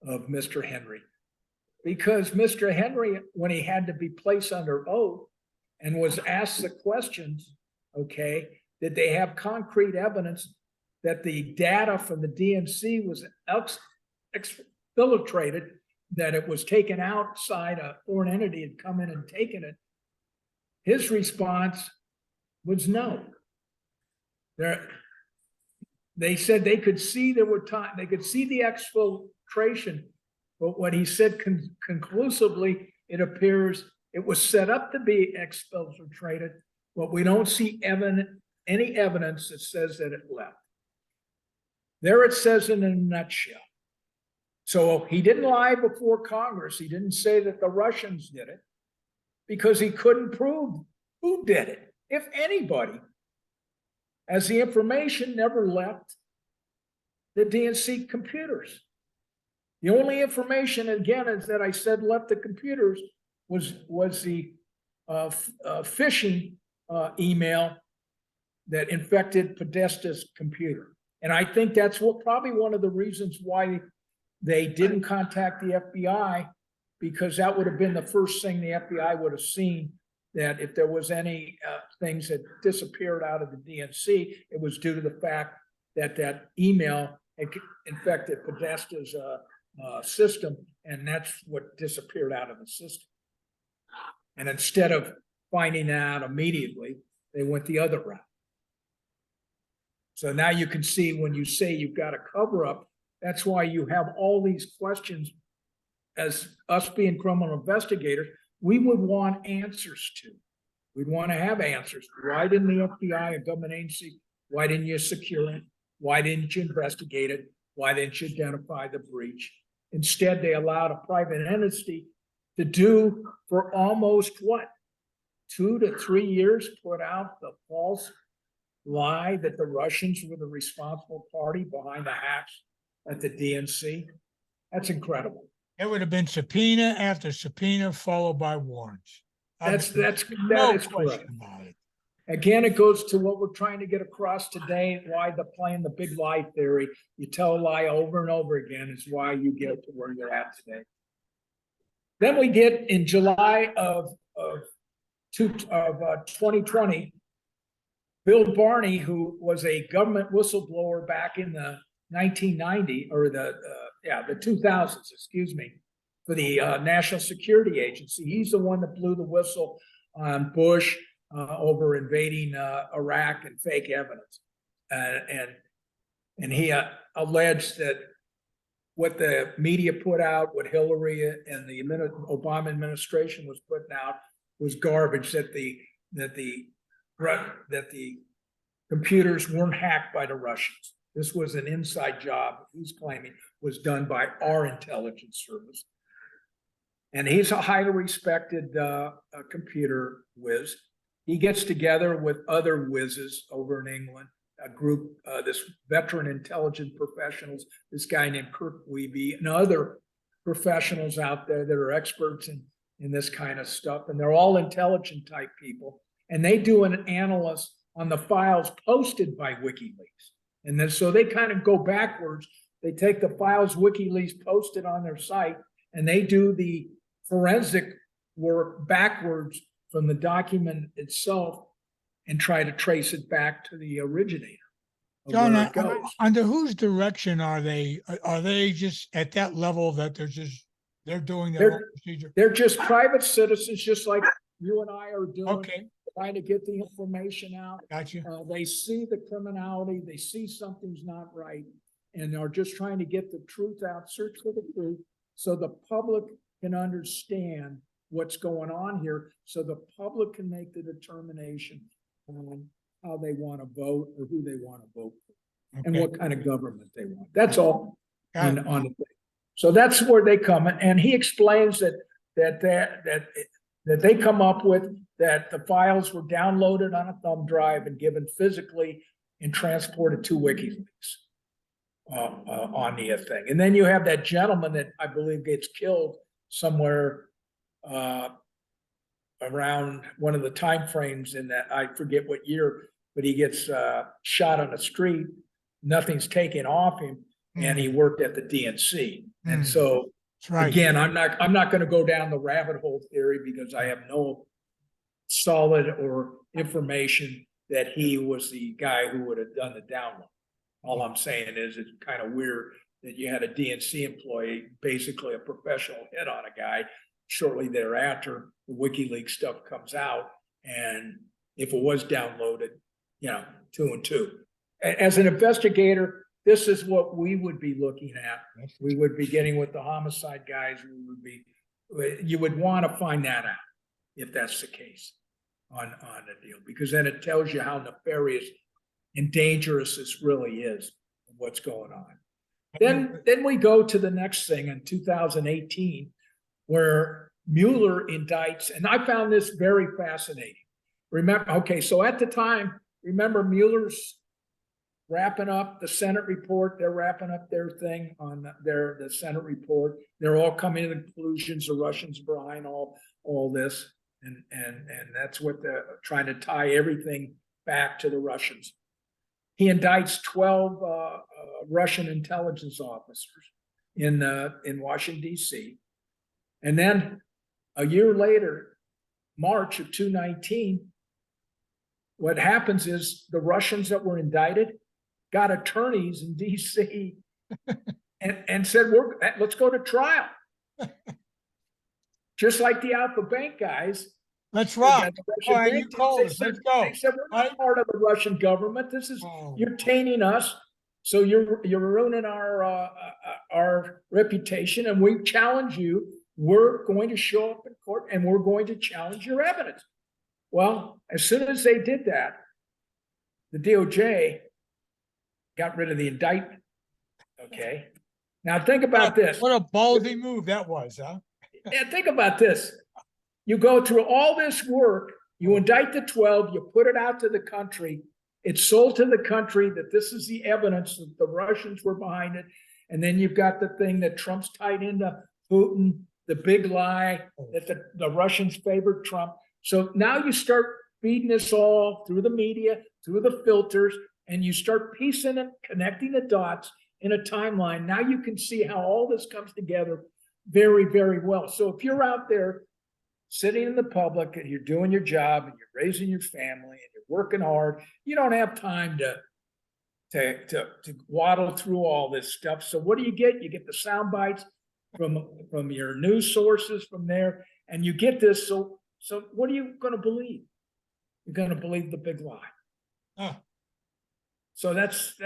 of Mr. Henry. Because Mr. Henry, when he had to be placed under oath and was asked the questions, okay, did they have concrete evidence that the data from the DNC was exfiltrated, that it was taken outside a foreign entity and come in and taken it? His response was no. They said they could see they could see the exfiltration, but what he said conclusively, it appears it was set up to be exfiltrated, but we don't see any evidence that says that it left. There it says in a nutshell. So he didn't lie before Congress. He didn't say that the Russians did it. because he couldn't prove who did it, if anybody, as the information never left the DNC computers. The only information, again, is that I said left the computers was the phishing email that infected Podesta's computer. And I think that's probably one of the reasons why they didn't contact the FBI, because that would have been the first thing the FBI would have seen, that if there was any things that disappeared out of the DNC, it was due to the fact that that email had infected Podesta's system, and that's what disappeared out of the system. And instead of finding out immediately, they went the other route. So now you can see when you say you've got a cover up, that's why you have all these questions. As us being criminal investigators, we would want answers to. We'd want to have answers. Why didn't the FBI, a government agency, why didn't you secure it? Why didn't you investigate it? Why didn't you identify the breach? Instead, they allowed a private entity to do for almost what? 2 to 3 years, put out the false lie that the Russians were the responsible party behind the hacks at the DNC. That's incredible. It would have been subpoena after subpoena followed by warrants. That No is correct. question about it. Again, it goes to what we're trying to get across today, why playing the big lie theory. You tell a lie over and over again is why you get to where you're at today. Then we get in July of 2020, Bill Barney, who was a government whistleblower back in the 1990 or the 2000s, excuse me, for the National Security Agency. He's the one that blew the whistle on Bush over invading Iraq and fake evidence, and he alleged that what the media put out, what Hillary and the Obama administration was putting out, was garbage. That the computers weren't hacked by the Russians. This was an inside job, he's claiming, was done by our intelligence service. And he's a highly respected computer whiz. He gets together with other whizzes over in England, a group, this veteran intelligence professionals, this guy named Kirk Wiebe, and other professionals out there that are experts in this kind of stuff. And they're all intelligent type people. And they do an analysis on the files posted by WikiLeaks. And then so they kind of go backwards. They take the files WikiLeaks posted on their site, and they do the forensic work backwards from the document itself and try to trace it back to the originator. John, under whose direction are they? Are they just at that level that they're doing their own procedure? They're just private citizens, just like you and I are doing. Okay. Trying to get the information out. Gotcha. They see the criminality, they see something's not right, and are just trying to get the truth out, search for the truth, so the public can understand what's going on here, so the public can make the determination on how they want to vote or who they want to vote for, and what kind of government they want. That's all on the thing. So that's where they come, and he explains that they come up with that the files were downloaded on a thumb drive and given physically and transported to WikiLeaks on the thing. And then you have that gentleman that I believe gets killed somewhere around one of the time frames in that, I forget what year, but he gets shot on the street. Nothing's taken off him, and he worked at the DNC. And so right. Again, I'm not going to go down the rabbit hole theory because I have no solid or information that he was the guy who would have done the download. All I'm saying is it's kind of weird that you had a DNC employee, basically a professional hit on a guy. Shortly thereafter, the WikiLeaks stuff comes out, and if it was downloaded, 2 and 2. As an investigator, this is what we would be looking at. We would be getting with the homicide guys. You would want to find that out if that's the case on the deal, because then it tells you how nefarious and dangerous this really is and what's going on. Then we go to the next thing in 2018, where Mueller indicts, and I found this very fascinating. Remember, okay, so at the time, remember Mueller's wrapping up the Senate report. They're wrapping up their thing on the Senate report. They're all coming to the conclusions. The Russians behind all this, and that's what they're trying to tie everything back to the Russians. He indicts 12 Russian intelligence officers in Washington D.C. And then a year later, March of 2019, what happens is the Russians that were indicted got attorneys in D.C. and said, let's go to trial. Just like the Alpha Bank guys. Let's rock. All right, you told us. Let's go. They said, we're not part of the Russian government. This is, you're tainting us. So you're ruining our reputation, and we challenge you. We're going to show up in court and we're going to challenge your evidence. Well, as soon as they did that, the DOJ got rid of the indictment. Okay. Now think about this. What a ballsy move that was, huh? Yeah, think about this. You go through all this work, you indict the 12, you put it out to the country. It's sold to the country that this is the evidence that the Russians were behind it. And then you've got the thing that Trump's tied into Putin, the big lie that the Russians favored Trump. So now you start feeding this all through the media, through the filters, and you start piecing and connecting the dots in a timeline. Now you can see how all this comes together very, very well. So if you're out there sitting in the public and you're doing your job and you're raising your family and you're working hard, you don't have time to waddle through all this stuff. So what do? You get the sound bites from your news sources from there, and you get this. So what are you going to believe? You're going to believe the big lie. Huh. So that's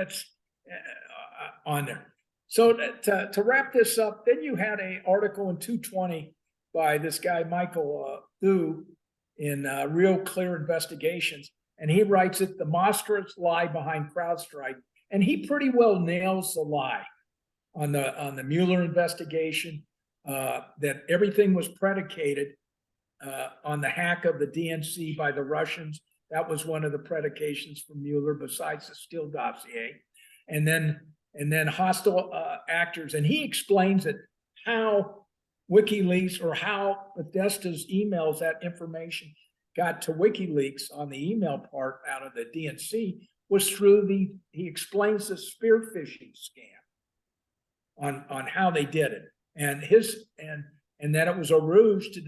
on there. So to wrap this up, then you had an article in 220 by this guy Michael Thu in Real Clear Investigations, and he writes it, the monstrous lie behind CrowdStrike, and he pretty well nails the lie on the Mueller investigation, that everything was predicated on the hack of the DNC by the Russians. That was one of the predications for Mueller, besides the Steele dossier, and then hostile actors. And he explains it, how WikiLeaks, or how Podesta's emails, that information got to WikiLeaks on the email part out of the DNC, was through he explains the spear phishing scam on how they did it, and that it was a ruse to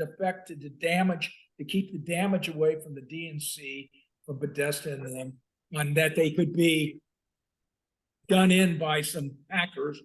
keep the damage away from the DNC, from Podesta and them, and that they could be done in by some hackers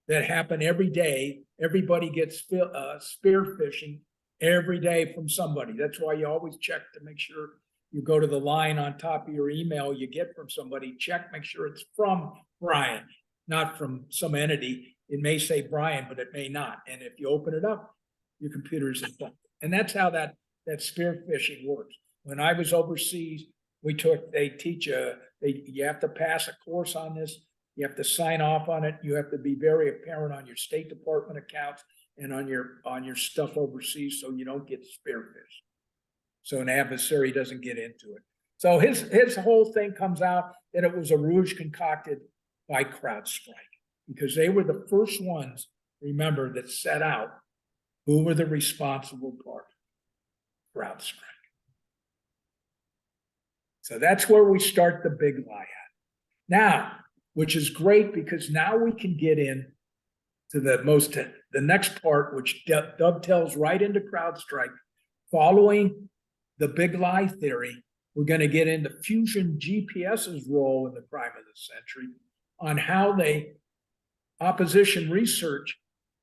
that happen every day. Everybody gets spear phishing every day from somebody. That's why you always check to make sure you go to the line on top of your email you get from somebody. Check, make sure it's from Brian, not from some entity. It may say Brian, but it may not. And if you open it up, your computer is infected. And that's how that spear phishing works. When I was overseas, they teach you have to pass a course on this. You have to sign off on it. You have to be very apparent on your State Department accounts and on your stuff overseas, so you don't get spear phished. So an adversary doesn't get into it. So his whole thing comes out that it was a ruse concocted by CrowdStrike, because they were the first ones, remember, that set out who were the responsible party. CrowdStrike. So that's where we start the big lie at. Now, which is great, because now we can get in to the next part, which dovetails right into CrowdStrike. Following the big lie theory, we're going to get into Fusion GPS's role in the crime of the century, on how opposition research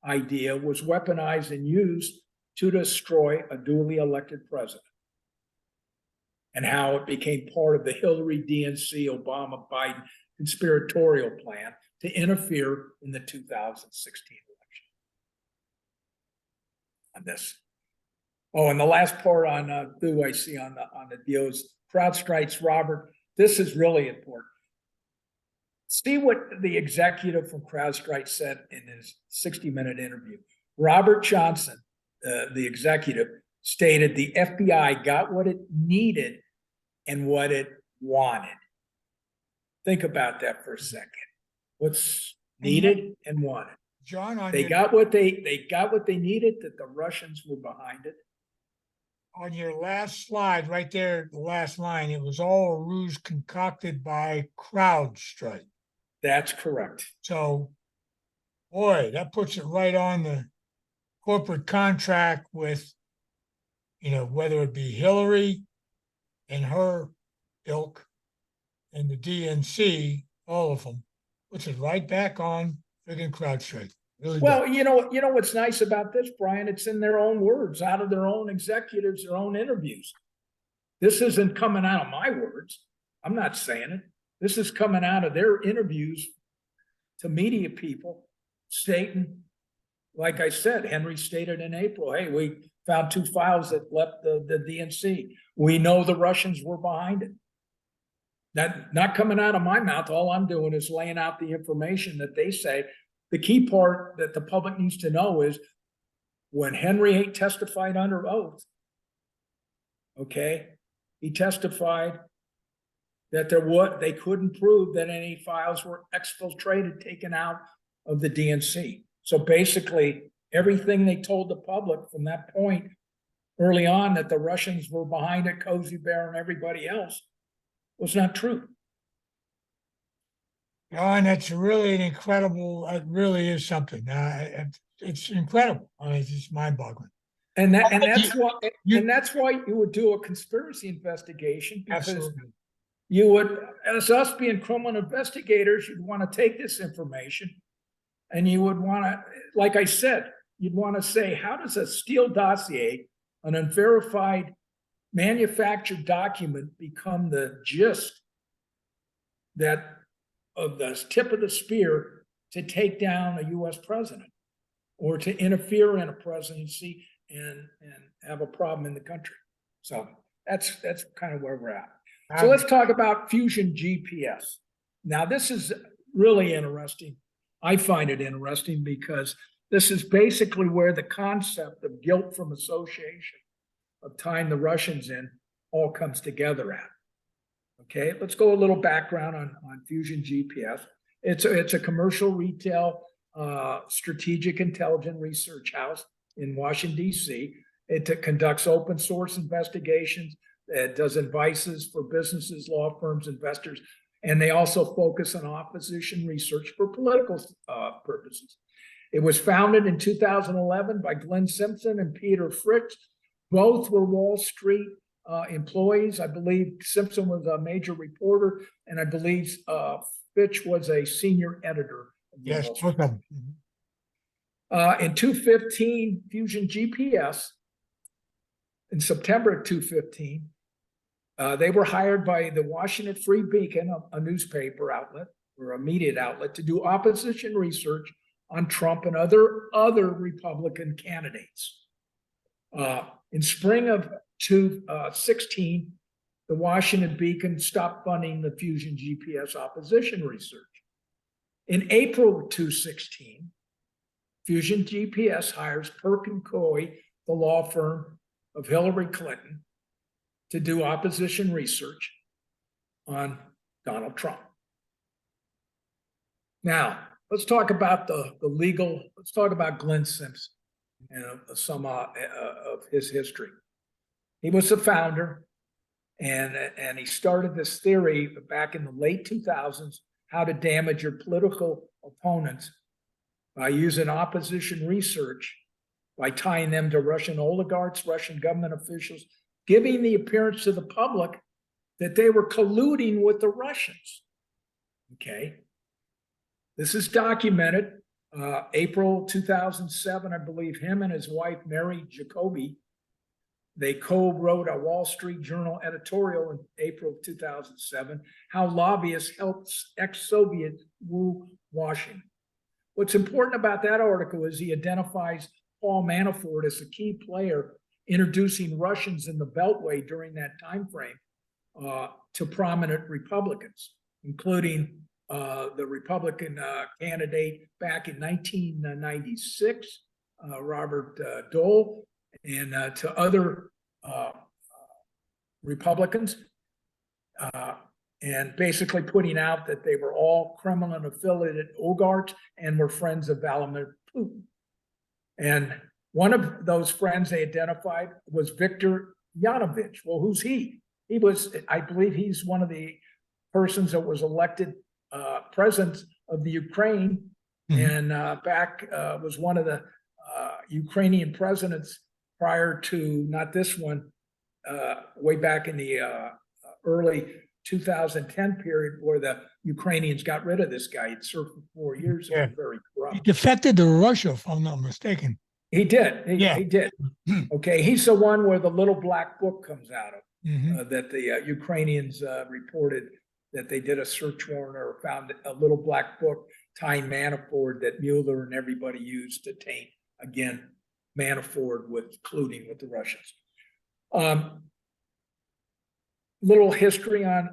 idea was weaponized and used to destroy a duly elected president, and how it became part of the Hillary, DNC, Obama, Biden conspiratorial plan to interfere in the 2016 election. On this. Oh, and the last part on Thu I see on the deal is CrowdStrike's Robert. This is really important. See what the executive from CrowdStrike said in his 60-minute interview. Robert Johnson, the executive, stated the FBI got what it needed and what it wanted. Think about that for a second. What's needed and wanted. John, They got what they needed, that the Russians were behind it. on your last slide, right there, the last line, it was all a ruse concocted by CrowdStrike. That's correct. So, boy, that puts it right on the corporate contract with, whether it be Hillary and her ilk and the DNC, all of them, puts it right back on friggin' CrowdStrike. Really Well, does. you know what's nice about this, Brian? It's in their own words, out of their own executives, their own interviews. This isn't coming out of my words. I'm not saying it. This is coming out of their interviews to media people, stating, like I said, Henry stated in April, hey, we found 2 files that left the DNC. We know the Russians were behind it. That not coming out of my mouth. All I'm doing is laying out the information that they say. The key part that the public needs to know is when Henry testified under oath, okay, he testified that they couldn't prove that any files were exfiltrated, taken out of the DNC. So basically, everything they told the public from that point early on, that the Russians were behind it, Cozy Bear and everybody else, was not true. And that's really an incredible, it really is something. It's incredible. I mean, it's just mind-boggling. And that's why you would do a conspiracy investigation, because Absolutely. you would, as us being criminal investigators, you'd want to take this information and you would want to, like I said, you'd want to say, how does a Steele dossier, an unverified manufactured document, become the gist that of the tip of the spear to take down a U.S. president or to interfere in a presidency and have a problem in the country? So that's kind of where we're at. So let's talk about Fusion GPS. Now, this is really interesting. I find it interesting because this is basically where the concept of guilt from association, of tying the Russians in, all comes together at. Okay, let's go a little background on Fusion GPS. It's a commercial retail strategic intelligence research house in Washington, D.C. It conducts open source investigations. It does advices for businesses, law firms, investors, and they also focus on opposition research for political purposes. It was founded in 2011 by Glenn Simpson and Peter Fritz. Both were Wall Street employees. I believe Simpson was a major reporter, and I believe Fitch was a senior editor. Yes. In 2015, Fusion GPS, in September of 2015, they were hired by the Washington Free Beacon, a newspaper outlet or a media outlet, to do opposition research on Trump and other Republican candidates. In spring of 2016, the Washington Beacon stopped funding the Fusion GPS opposition research. In April of 2016, Fusion GPS hires Perkin Coie, the law firm of Hillary Clinton, to do opposition research on Donald Trump. Now, let's talk about let's talk about Glenn Simpson and some of his history. He was the founder, and he started this theory back in the late 2000s, how to damage your political opponents by using opposition research, by tying them to Russian oligarchs, Russian government officials, giving the appearance to the public that they were colluding with the Russians. Okay. This is documented. April 2007, I believe him and his wife, Mary Jacoby, they co-wrote a Wall Street Journal editorial in April of 2007, how lobbyists helped ex-Soviets woo Washington. What's important about that article is he identifies Paul Manafort as a key player introducing Russians in the Beltway during that time frame to prominent Republicans, including the Republican candidate back in 1996, Robert Dole, and to other Republicans, and basically putting out that they were all Kremlin affiliated oligarchs and were friends of Vladimir Putin. And one of those friends they identified was Viktor Yanukovych. Well, who's he? He was, I believe he's one of the persons that was elected president of the Ukraine, and was one of the Ukrainian presidents prior to, not this one, way back in the early 2010 period, where the Ukrainians got rid of this guy. He'd served for 4 years and was very corrupt. He defected to Russia, if I'm not mistaken. He did. He did. Okay, he's the one where the little black book comes out of, that the Ukrainians reported that they did a search warrant or found a little black book tying Manafort that Mueller and everybody used to taint, again, Manafort colluding with the Russians. Little history on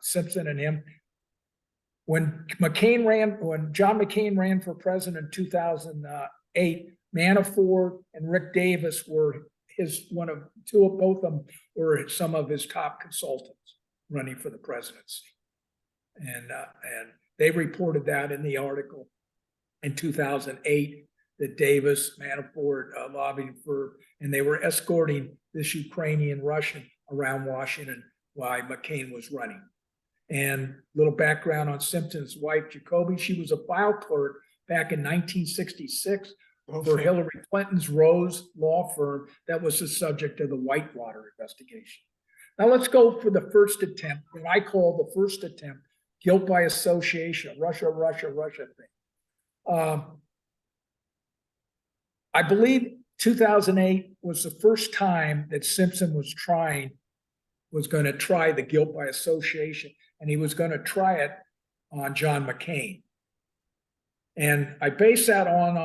Simpson and him. When John McCain ran for president in 2008, Manafort and Rick Davis were both of them were some of his top consultants running for the presidency. And they reported that in the article in 2008 that Davis, Manafort lobbied for, and they were escorting this Ukrainian Russian around Washington while McCain was running. And little background on Simpson's wife, Jacoby, she was a file clerk back in 1966 for Hillary Clinton's Rose law firm that was the subject of the Whitewater investigation. Now let's go for the first attempt, what I call the first attempt, guilt by association, Russia thing. I believe 2008 was the first time that Simpson was going to try the guilt by association, and he was going to try it on John McCain. And I based that on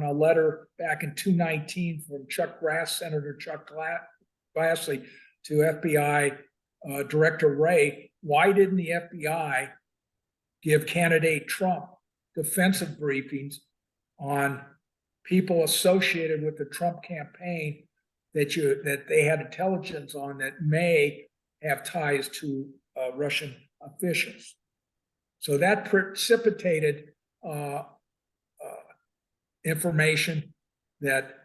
a letter back in 2019 from Senator Chuck Grassley to FBI Director Wray. Why didn't the FBI give candidate Trump defensive briefings on people associated with the Trump campaign that they had intelligence on that may have ties to Russian officials? So that precipitated information that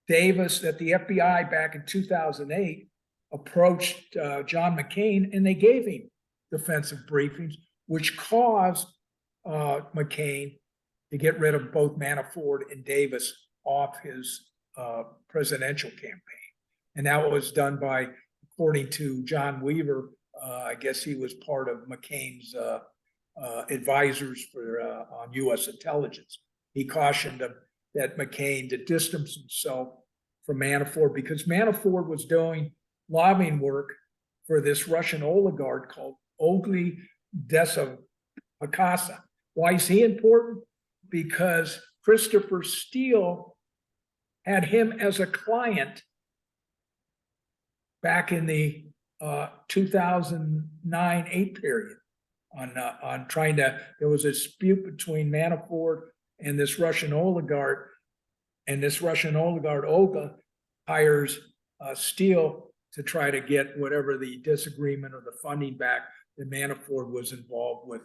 the FBI back in 2008 approached John McCain, and they gave him defensive briefings, which caused McCain to get rid of both Manafort and Davis off his presidential campaign. And that was done by, according to John Weaver, I guess he was part of McCain's advisors on U.S. intelligence. He cautioned him that McCain to distance himself from Manafort because Manafort was doing lobbying work for this Russian oligarch called Oleg Deripaska. Why is he important? Because Christopher Steele had him as a client back in the 2009-8 period on trying to, there was a dispute between Manafort and this Russian oligarch, and this Russian oligarch, Olga, hires Steele to try to get whatever the disagreement or the funding back that Manafort was involved with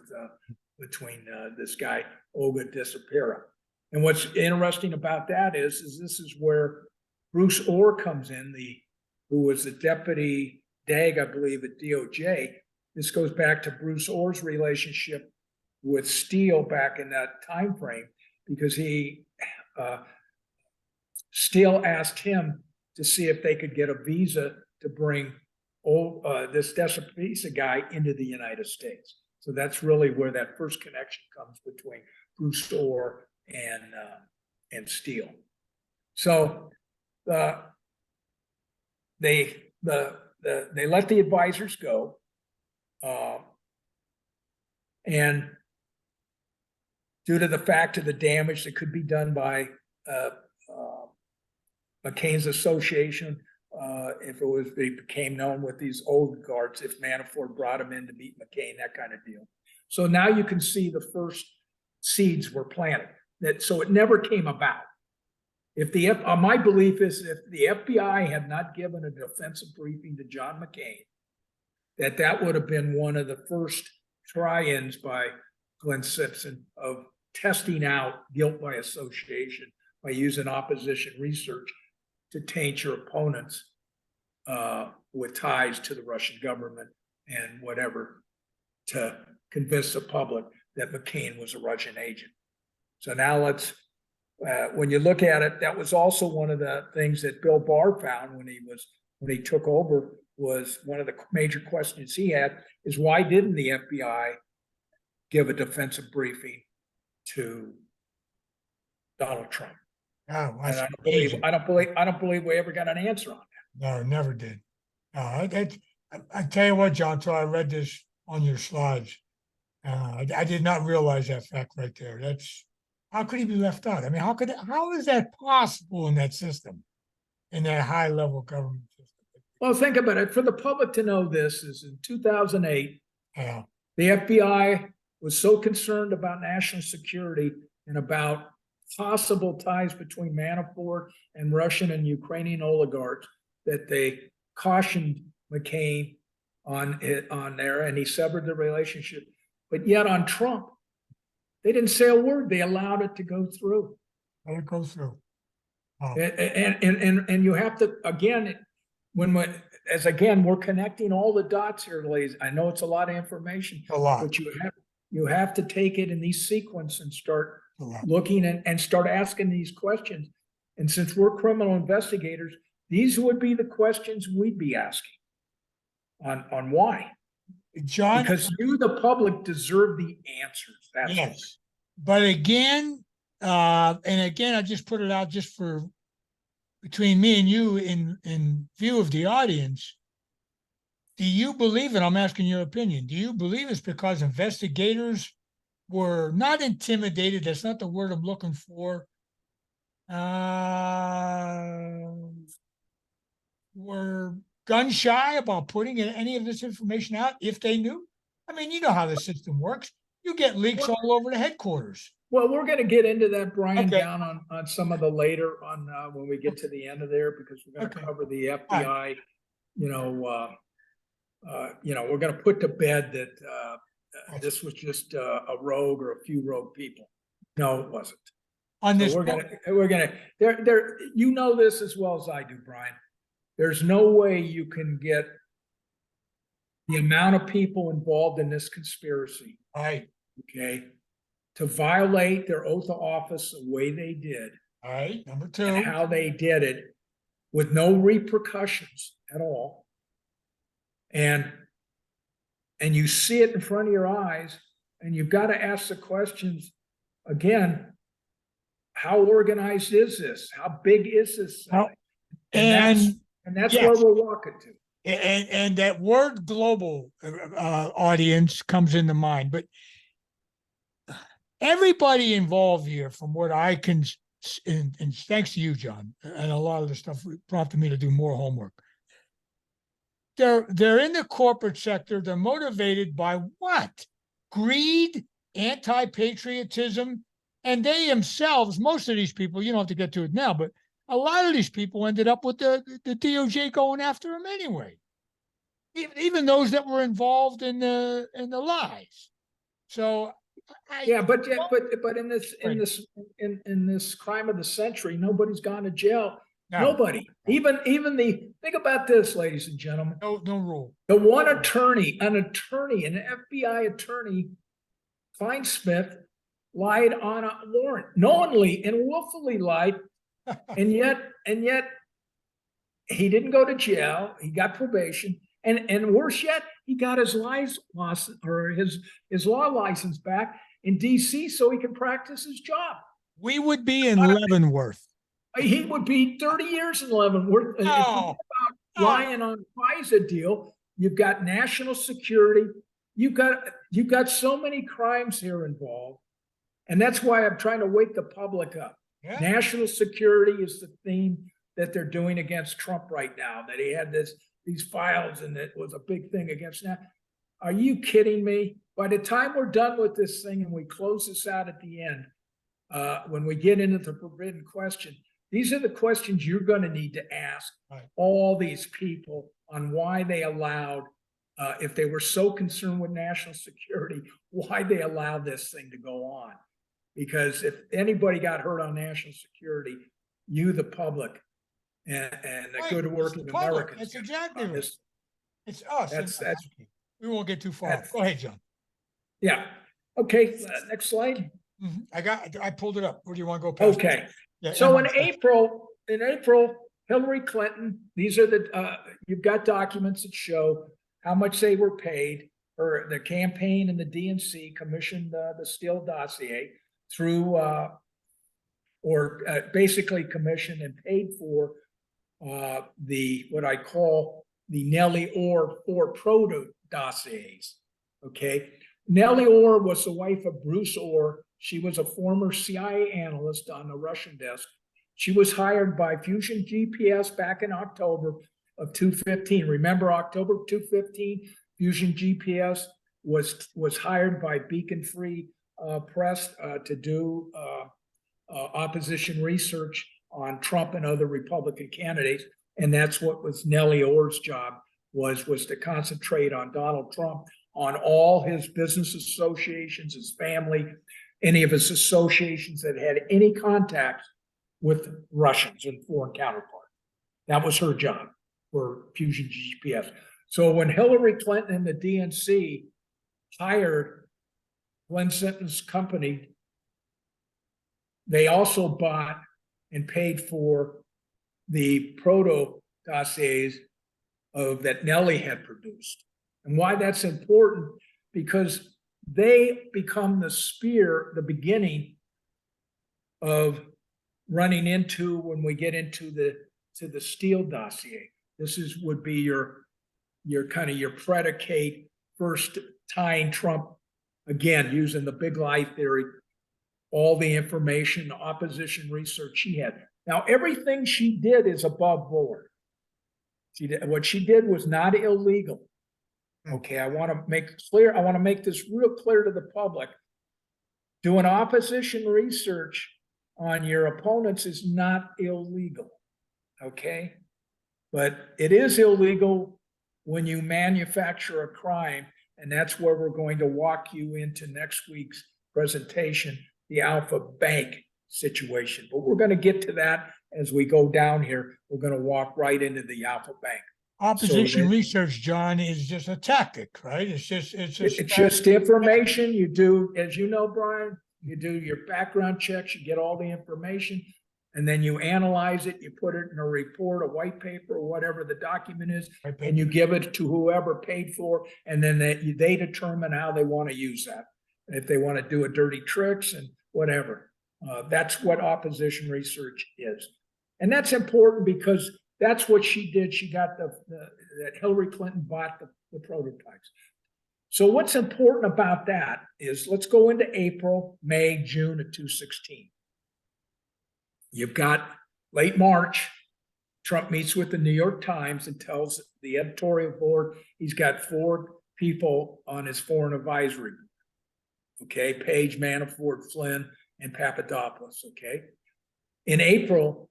between this guy, Olga Deripaska. And what's interesting about that is this is where Bruce Orr comes in, who was the deputy DAG, I believe, at DOJ. This goes back to Bruce Orr's relationship with Steele back in that time frame, because Steele asked him to see if they could get a visa to bring this Deripaska guy into the United States. So that's really where that first connection comes between Bruce Orr and Steele. So they let the advisors go, and due to the fact of the damage that could be done by McCain's association, if it became known with these oligarchs, if Manafort brought him in to meet McCain, that kind of deal. So now you can see the first seeds were planted. that, so it never came about. If my belief is if the FBI had not given a defensive briefing to John McCain, that would have been one of the first try-ins by Glenn Simpson of testing out guilt by association by using opposition research to taint your opponents with ties to the Russian government and whatever, to convince the public that McCain was a Russian agent. So now let's, when you look at it, that was also one of the things that Bill Barr found when he took over, was one of the major questions he had is, why didn't the FBI give a defensive briefing to Donald Trump? Oh, and I don't believe we ever got an answer on that. No, never did. No, I tell you what, John, so I read this on your slides. I did not realize that fact right there. How could he be left out? I mean, how is that possible in that system, in that high level government system? Well, think about it. For the public to know this is in 2008, Yeah. the FBI was so concerned about national security and about possible ties between Manafort and Russian and Ukrainian oligarchs that they cautioned McCain on there, and he severed the relationship. But yet on Trump, they didn't say a word. They allowed it to go through. Let it go through. Oh. And you have to, again, we're connecting all the dots here, ladies. I know it's a lot of information, A lot. but you have to take it in these sequence and start looking and start asking these questions. And since we're criminal investigators, these would be the questions we'd be asking on why. John, because you, the public, deserve the answers. That's yes. But again, I just put it out just for between me and you in view of the audience. Do you believe, and I'm asking your opinion, do you believe it's because investigators were not intimidated? That's not the word I'm looking for. Were gun shy about putting any of this information out if they knew? I mean, you know how the system works. You get leaks all over the headquarters. Well, we're going to get into that, Brian, Okay. down on some of the later on when we get to the end of there, because we're going to cover the FBI. Right. We're going to put to bed that this was just a rogue or a few rogue people. No, it wasn't. On this, so we're gonna there. You know this as well as I do, Brian. There's no way you can get the amount of people involved in this conspiracy, right? Okay, to violate their oath of office the way they did. All right, number two, and how they did it with no repercussions at all. And you see it in front of your eyes, and you've got to ask the questions again. How organized is this? How big is this? And that's yes. Where we're walking to. And that word global audience comes into mind, but everybody involved here, from what I can, and thanks to you, John, and a lot of the stuff prompted me to do more homework. They're in the corporate sector. They're motivated by what? Greed, anti-patriotism, and they themselves, most of these people, you don't have to get to it now, but a lot of these people ended up with the DOJ going after them anyway. Even those that were involved in the lies. So but in this crime of the century, nobody's gone to jail. No. Nobody. Even think about this, ladies and gentlemen. No rule. The one attorney, an FBI attorney, Kleinsmith, lied on a warrant, knowingly and willfully lied, and yet he didn't go to jail. He got probation, and worse yet, he got his his law license back in D.C. so he can practice his job. We would be in Leavenworth. He would be 30 years in Leavenworth. About lying on FISA deal. You've got national security. You've got so many crimes here involved. And that's why I'm trying to wake the public up. Yeah. National security is the theme that they're doing against Trump right now, that he had these files and it was a big thing against that. Are you kidding me? By the time we're done with this thing and we close this out at the end, when we get into the forbidden question, these are the questions you're going to need to ask all these people on why they allowed, if they were so concerned with national security, why they allowed this thing to go on. Because if anybody got hurt on national security, you, the public, and the good working Americans. That's exactly right. It's us. We won't get too far. Go ahead, John. Yeah. Okay. Next slide. I pulled it up. Where do you want to go past? Okay. Yeah, so in April, Hillary Clinton, these are you've got documents that show how much they were paid. The campaign and the DNC commissioned the Steele dossier through, basically commissioned and paid for what I call the Nellie Orr 4 proto dossiers. Okay. Nellie Orr was the wife of Bruce Orr. She was a former CIA analyst on the Russian desk. She was hired by Fusion GPS back in October of 2015. Remember October 2015? Fusion GPS was hired by Beacon Free Press to do opposition research on Trump and other Republican candidates. And that's what was Nellie Orr's job, was to concentrate on Donald Trump, on all his business associations, his family, any of his associations that had any contact with Russians and foreign counterparts. That was her job for Fusion GPS. So when Hillary Clinton and the DNC hired Glenn Sinton's company, they also bought and paid for the proto dossiers that Nellie had produced. And why that's important, because they become the beginning of running into, when we get into the Steele dossier. This would be your predicate first tying Trump, again, using the big lie theory, all the information, opposition research she had. Now, everything she did is above board. What she did was not illegal. Okay, I want to make clear, I want to make this real clear to the public. Doing opposition research on your opponents is not illegal. Okay, but it is illegal when you manufacture a crime, and that's where we're going to walk you into next week's presentation, the Alpha Bank situation. But we're going to get to that as we go down here. We're going to walk right into the Alpha Bank. Opposition research, John, is just a tactic, right? It's just information. You do, as you know, Brian, you do your background checks, you get all the information, and then you analyze it, you put it in a report, a white paper, or whatever the document is, and you give it to whoever paid for, and then they determine how they want to use that. If they want to do a dirty tricks and whatever. That's what opposition research is. And that's important because that's what she did. She got that Hillary Clinton bought the prototypes. So what's important about that is, let's go into April, May, June of 2016. You've got late March, Trump meets with the New York Times and tells the editorial board he's got 4 people on his foreign advisory board. Okay, Page, Manafort, Flynn, and Papadopoulos. Okay. In April,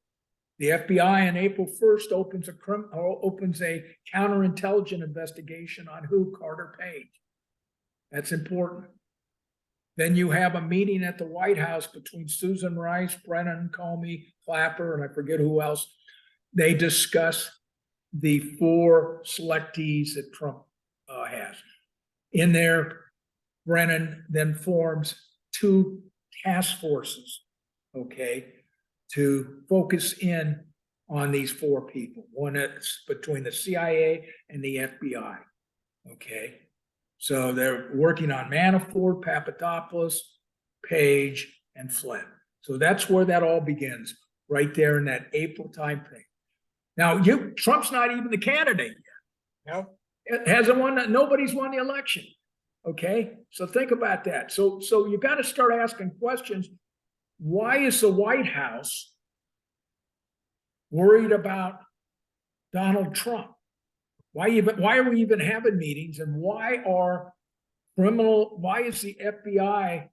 the FBI on April 1st opens a counterintelligence investigation on who? Carter Page. That's important. Then you have a meeting at the White House between Susan Rice, Brennan, Comey, Clapper, and I forget who else. They discuss the 4 selectees that Trump has. In there, Brennan then forms 2 task forces, okay, to focus in on these 4 people. One is between the CIA and the FBI, okay? So they're working on Manafort, Papadopoulos, Page, and Flynn. So that's where that all begins, right there in that April time frame. Now, Trump's not even the candidate yet. No. It hasn't won, nobody's won the election. Okay, so think about that. So you got to start asking questions. Why is the White House worried about Donald Trump? Why are we even having meetings? And why is the FBI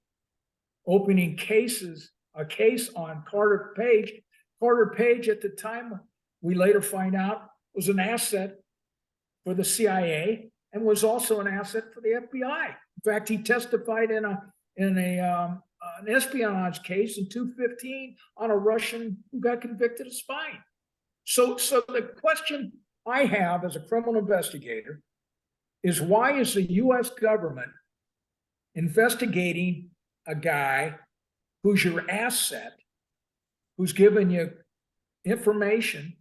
opening cases a case on Carter Page. Carter Page at the time, we later find out, was an asset for the CIA and was also an asset for the FBI. In fact, he testified in an espionage case in 2015 on a Russian who got convicted of spying. So the question I have as a criminal investigator is, why is the U.S. government investigating a guy who's your asset, who's given you information,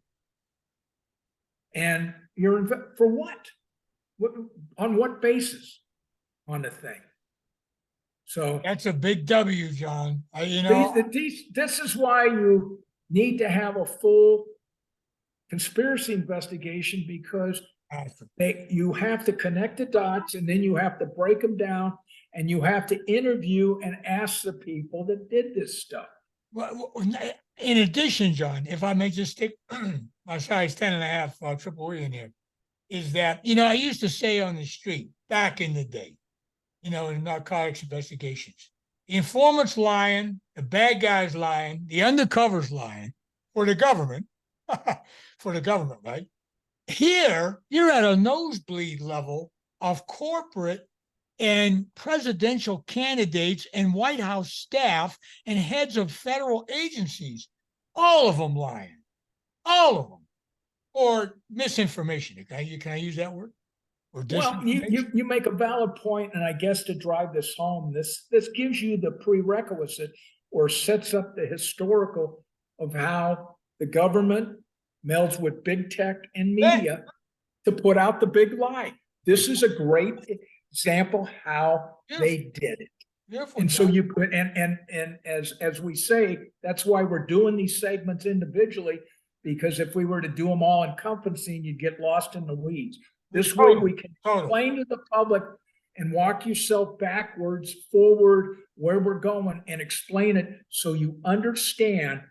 and you're for what? On what basis on the thing? So That's a big W, John. this is why you need to have a full conspiracy investigation, because you have to connect the dots, and then you have to break them down, and you have to interview and ask the people that did this stuff. Well, in addition, John, if I may just stick my size 10.5 triple E in here, is that, I used to say on the street back in the day, in narcotics investigations, the informant's lying, the bad guy's lying, the undercover's lying for the government, right? Here, you're at a nosebleed level of corporate and presidential candidates and White House staff and heads of federal agencies, all of them lying, all of them, or misinformation. Can I use that word? Or well, you make a valid point, and I guess to drive this home, this gives you the prerequisite, or sets up the historical of how the government melds with big tech and media to put out the big lie. This is a great example how they did it. Beautiful, and so you could, and as we say, that's why we're doing these segments individually, because if we were to do them all encompassing, you'd get lost in the weeds. This way we can explain to the public and walk yourself backwards, forward, where we're going, and explain it so you understand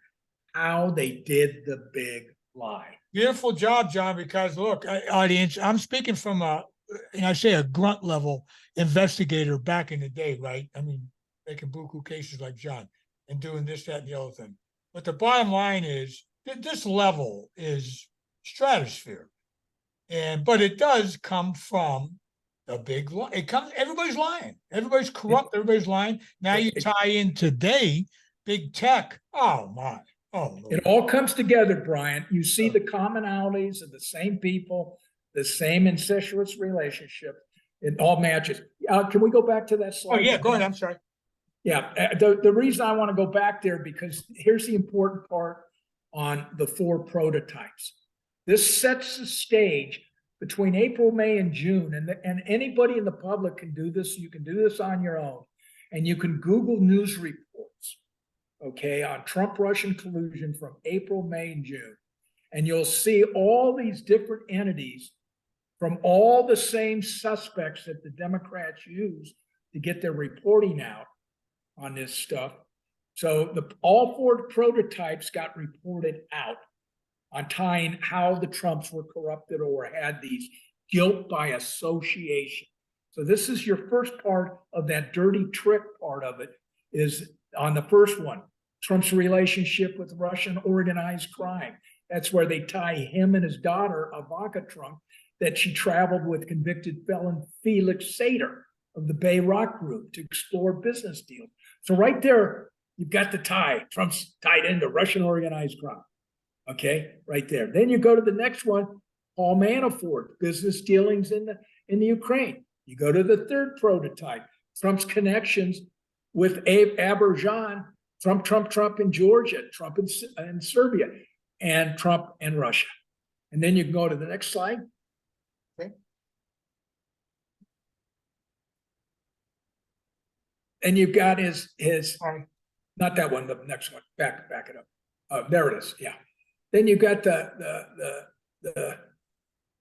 how they did the big lie. Beautiful job, John, because look, audience, I'm speaking from and I say a grunt level investigator back in the day, right? I mean, making buku cases like John and doing this, that, and the other thing. But the bottom line is that this level is stratosphere. But it does come from the big lie. Everybody's lying. Everybody's corrupt. Everybody's lying. Now you tie in today, big tech. Oh my. Oh, it all comes together, Brian. You see the commonalities of the same people, the same incestuous relationship. It all matches. Can we go back to that slide? Oh yeah, go ahead. I'm sorry. Yeah, the reason I want to go back there, because here's the important part on the 4 prototypes. This sets the stage between April, May, and June, and anybody in the public can do this. You can do this on your own, and you can Google news reports, okay, on Trump-Russian collusion from April, May, and June, and you'll see all these different entities from all the same suspects that the Democrats use to get their reporting out on this stuff. So all 4 prototypes got reported out on tying how the Trumps were corrupted or had these guilt by association. So this is your first part of that dirty trick part of it, is on the first one, Trump's relationship with Russian organized crime. That's where they tie him and his daughter, Ivanka Trump, that she traveled with convicted felon Felix Sater of the Bay Rock Group to explore business deals. So right there, you've got the tie. Trump's tied into Russian organized crime. Okay, right there. Then you go to the next one, Paul Manafort, business dealings in the Ukraine. You go to the third prototype, Trump's connections with Azerbaijan, Trump in Georgia, Trump in Serbia, and Trump and Russia. And then you can go to the next slide. Okay. And you've got his not that one, the next one. Back it up. There it is. Yeah. Then you've got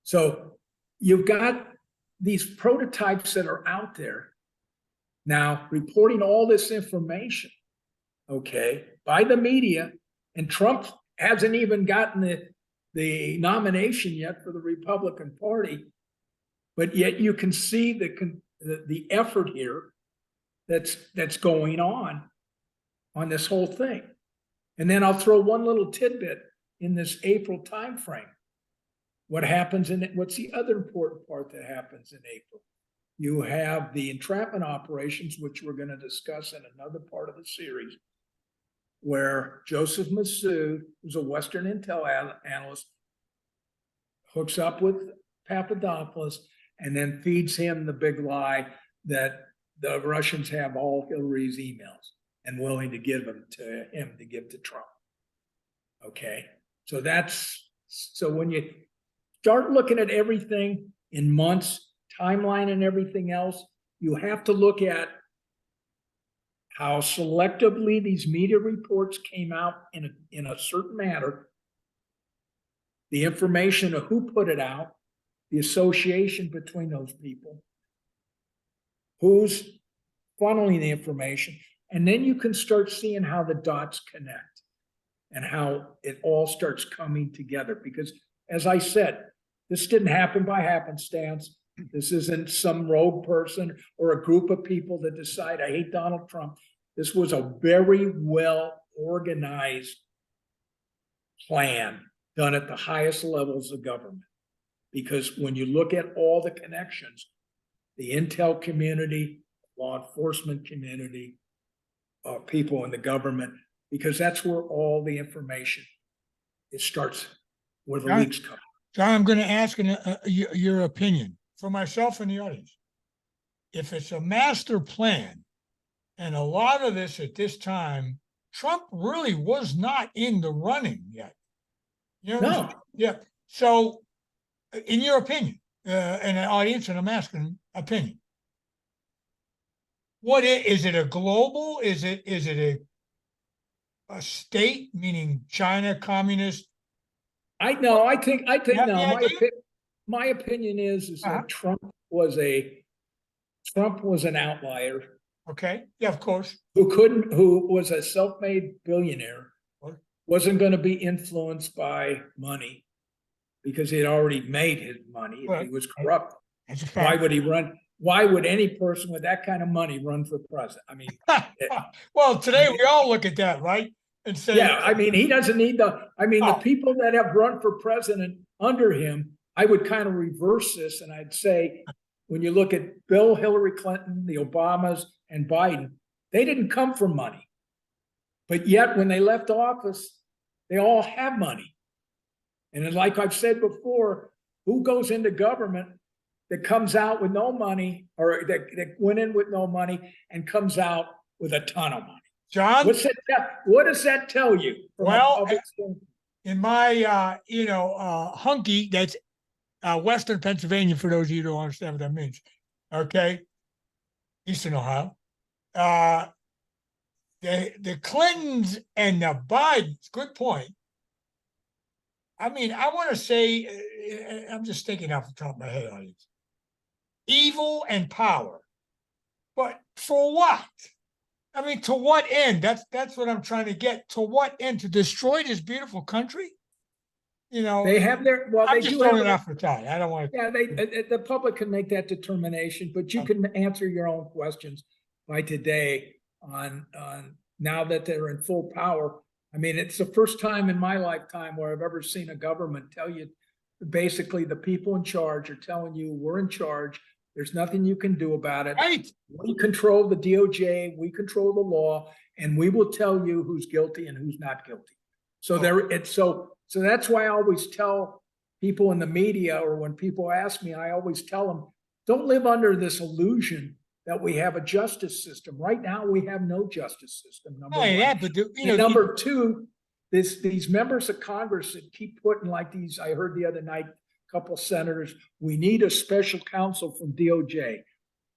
so you've got these prototypes that are out there now reporting all this information, okay, by the media, and Trump hasn't even gotten the nomination yet for the Republican Party, but yet you can see the effort here that's going on on this whole thing. And then I'll throw one little tidbit in this April timeframe. What happens in it? What's the other important part that happens in April? You have the entrapment operations, which we're going to discuss in another part of the series, where Joseph Massoud, who's a Western intel analyst, hooks up with Papadopoulos and then feeds him the big lie that the Russians have all Hillary's emails and willing to give them to him to give to Trump. Okay. So when you start looking at everything in months, timeline and everything else, you have to look at how selectively these media reports came out in a certain matter, the information of who put it out, the association between those people, who's funneling the information, and then you can start seeing how the dots connect and how it all starts coming together. Because as I said, this didn't happen by happenstance. This isn't some rogue person or a group of people that decide, I hate Donald Trump. This was a very well organized plan done at the highest levels of government. Because when you look at all the connections, the intel community, law enforcement community, people in the government, because that's where all the information, it starts, where the leaks come. John, I'm going to ask your opinion for myself and the audience. If it's a master plan, and a lot of this at this time, Trump really was not in the running yet. You know? No. Yeah. So, in your opinion, and an audience, and I'm asking opinion, what is it? A global? Is it a state, meaning China, communist? I think no. My opinion is that Trump was an outlier. Okay. Yeah, of course. Who was a self-made billionaire, wasn't going to be influenced by money because he had already made his money. If he was corrupt, why would he run? Why would any person with that kind of money run for president? I mean, well, today we all look at that, right? And say, yeah, I mean, he doesn't need the people that have run for president under him, I would kind of reverse this. And I'd say, when you look at Bill, Hillary Clinton, the Obamas, and Biden, they didn't come from money. But yet, when they left office, they all have money. And like I've said before, who goes into government that comes out with no money, or that went in with no money and comes out with a ton of money? John, what does that tell you? Well, in my hunky, that's Western Pennsylvania, for those of you who don't understand what that means. Okay. Eastern Ohio. The Clintons and the Bidens, good point. I mean, I want to say, I'm just thinking off the top of my head, audience. Evil and power. But for what? I mean, to what end? That's what I'm trying to get. To what end? To destroy this beautiful country? You know, they have their. Well, I'm they just do throwing it have off the tie. I don't want to. Yeah, the public can make that determination, but you can answer your own questions by today on now that they're in full power. I mean, it's the first time in my lifetime where I've ever seen a government tell you, basically, the people in charge are telling you, we're in charge. There's nothing you can do about it. Right. We control the DOJ. We control the law, and we will tell you who's guilty and who's not guilty. So so that's why I always tell people in the media, or when people ask me, I always tell them, don't live under this illusion that we have a justice system. Right now, we have no justice system. Number one. Yeah, but number two, these members of Congress that keep putting like these. I heard the other night, a couple of senators, we need a special counsel from DOJ.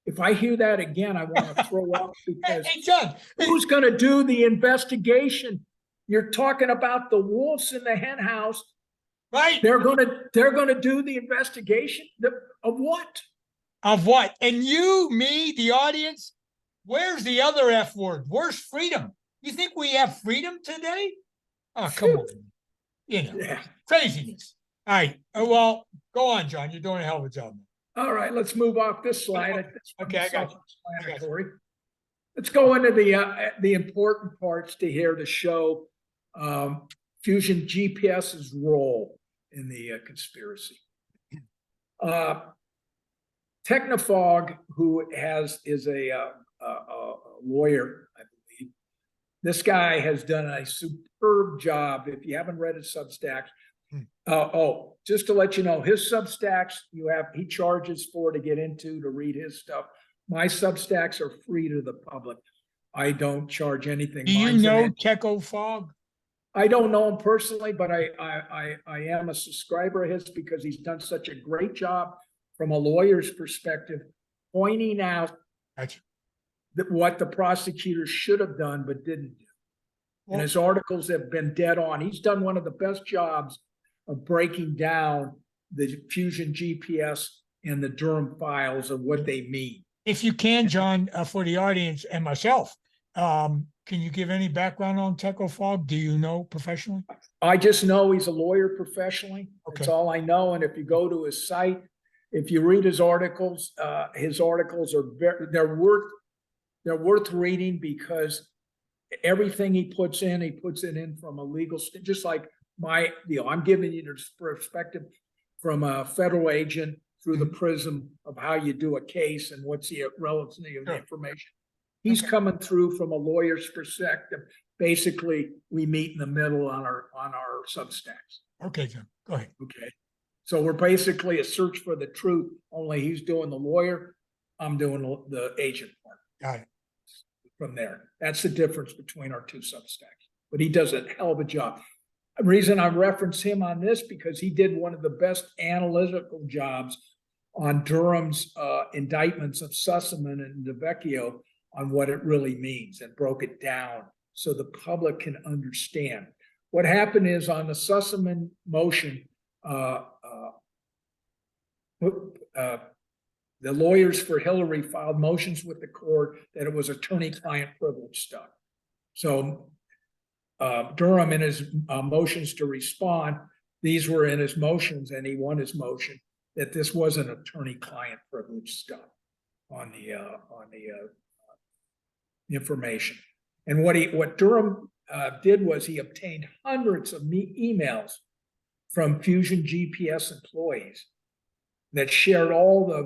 If I hear that again, I want to throw up, because hey, John, who's going to do the investigation? You're talking about the wolves in the hen house. Right. They're going to do the investigation of what? Of what? And you, me, the audience, where's the other F word? Where's freedom? You think we have freedom today? Oh, come on. Craziness. All right. Well, go on, John. You're doing a hell of a job. All right, let's move off this slide. Okay, I got you. Let's go into the important parts to here to show Fusion GPS's role in the conspiracy. Technofog, who is a lawyer, I believe. This guy has done a superb job. If you haven't read his Substacks, just to let you know, his Substacks he charges for to get into to read his stuff. My Substacks are free to the public. I don't charge anything. Do you know Technofog? I don't know him personally, but I am a subscriber of his because he's done such a great job from a lawyer's perspective, pointing out what the prosecutor should have done but didn't do. And his articles have been dead on. He's done one of the best jobs of breaking down the Fusion GPS and the Durham files of what they mean. If you can, John, for the audience and myself, can you give any background on Technofog? Do you know professionally? I just know he's a lawyer professionally. Okay. That's all I know. And if you go to his site, if you read his articles are they're worth reading because everything he puts it in from a legal, just like I'm giving you the perspective from a federal agent through the prism of how you do a case and what's the relevancy of the information. He's coming through from a lawyer's perspective. Basically, we meet in the middle on our Substacks. Okay, John, go ahead. Okay. So we're basically a search for the truth, only he's doing the lawyer, I'm doing the agent part. Got it. From there. That's the difference between our two Substacks. But he does a hell of a job. The reason I reference him on this because he did one of the best analytical jobs on Durham's indictments of Sussman and DeVecchio on what it really means and broke it down so the public can understand. What happened is on the Sussman motion, the lawyers for Hillary filed motions with the court that it was attorney-client privilege stuff. So Durham in his motions to respond, these were in his motions and he won his motion that this wasn't attorney-client privilege stuff on the information. And what Durham did was he obtained hundreds of emails from Fusion GPS employees that shared all the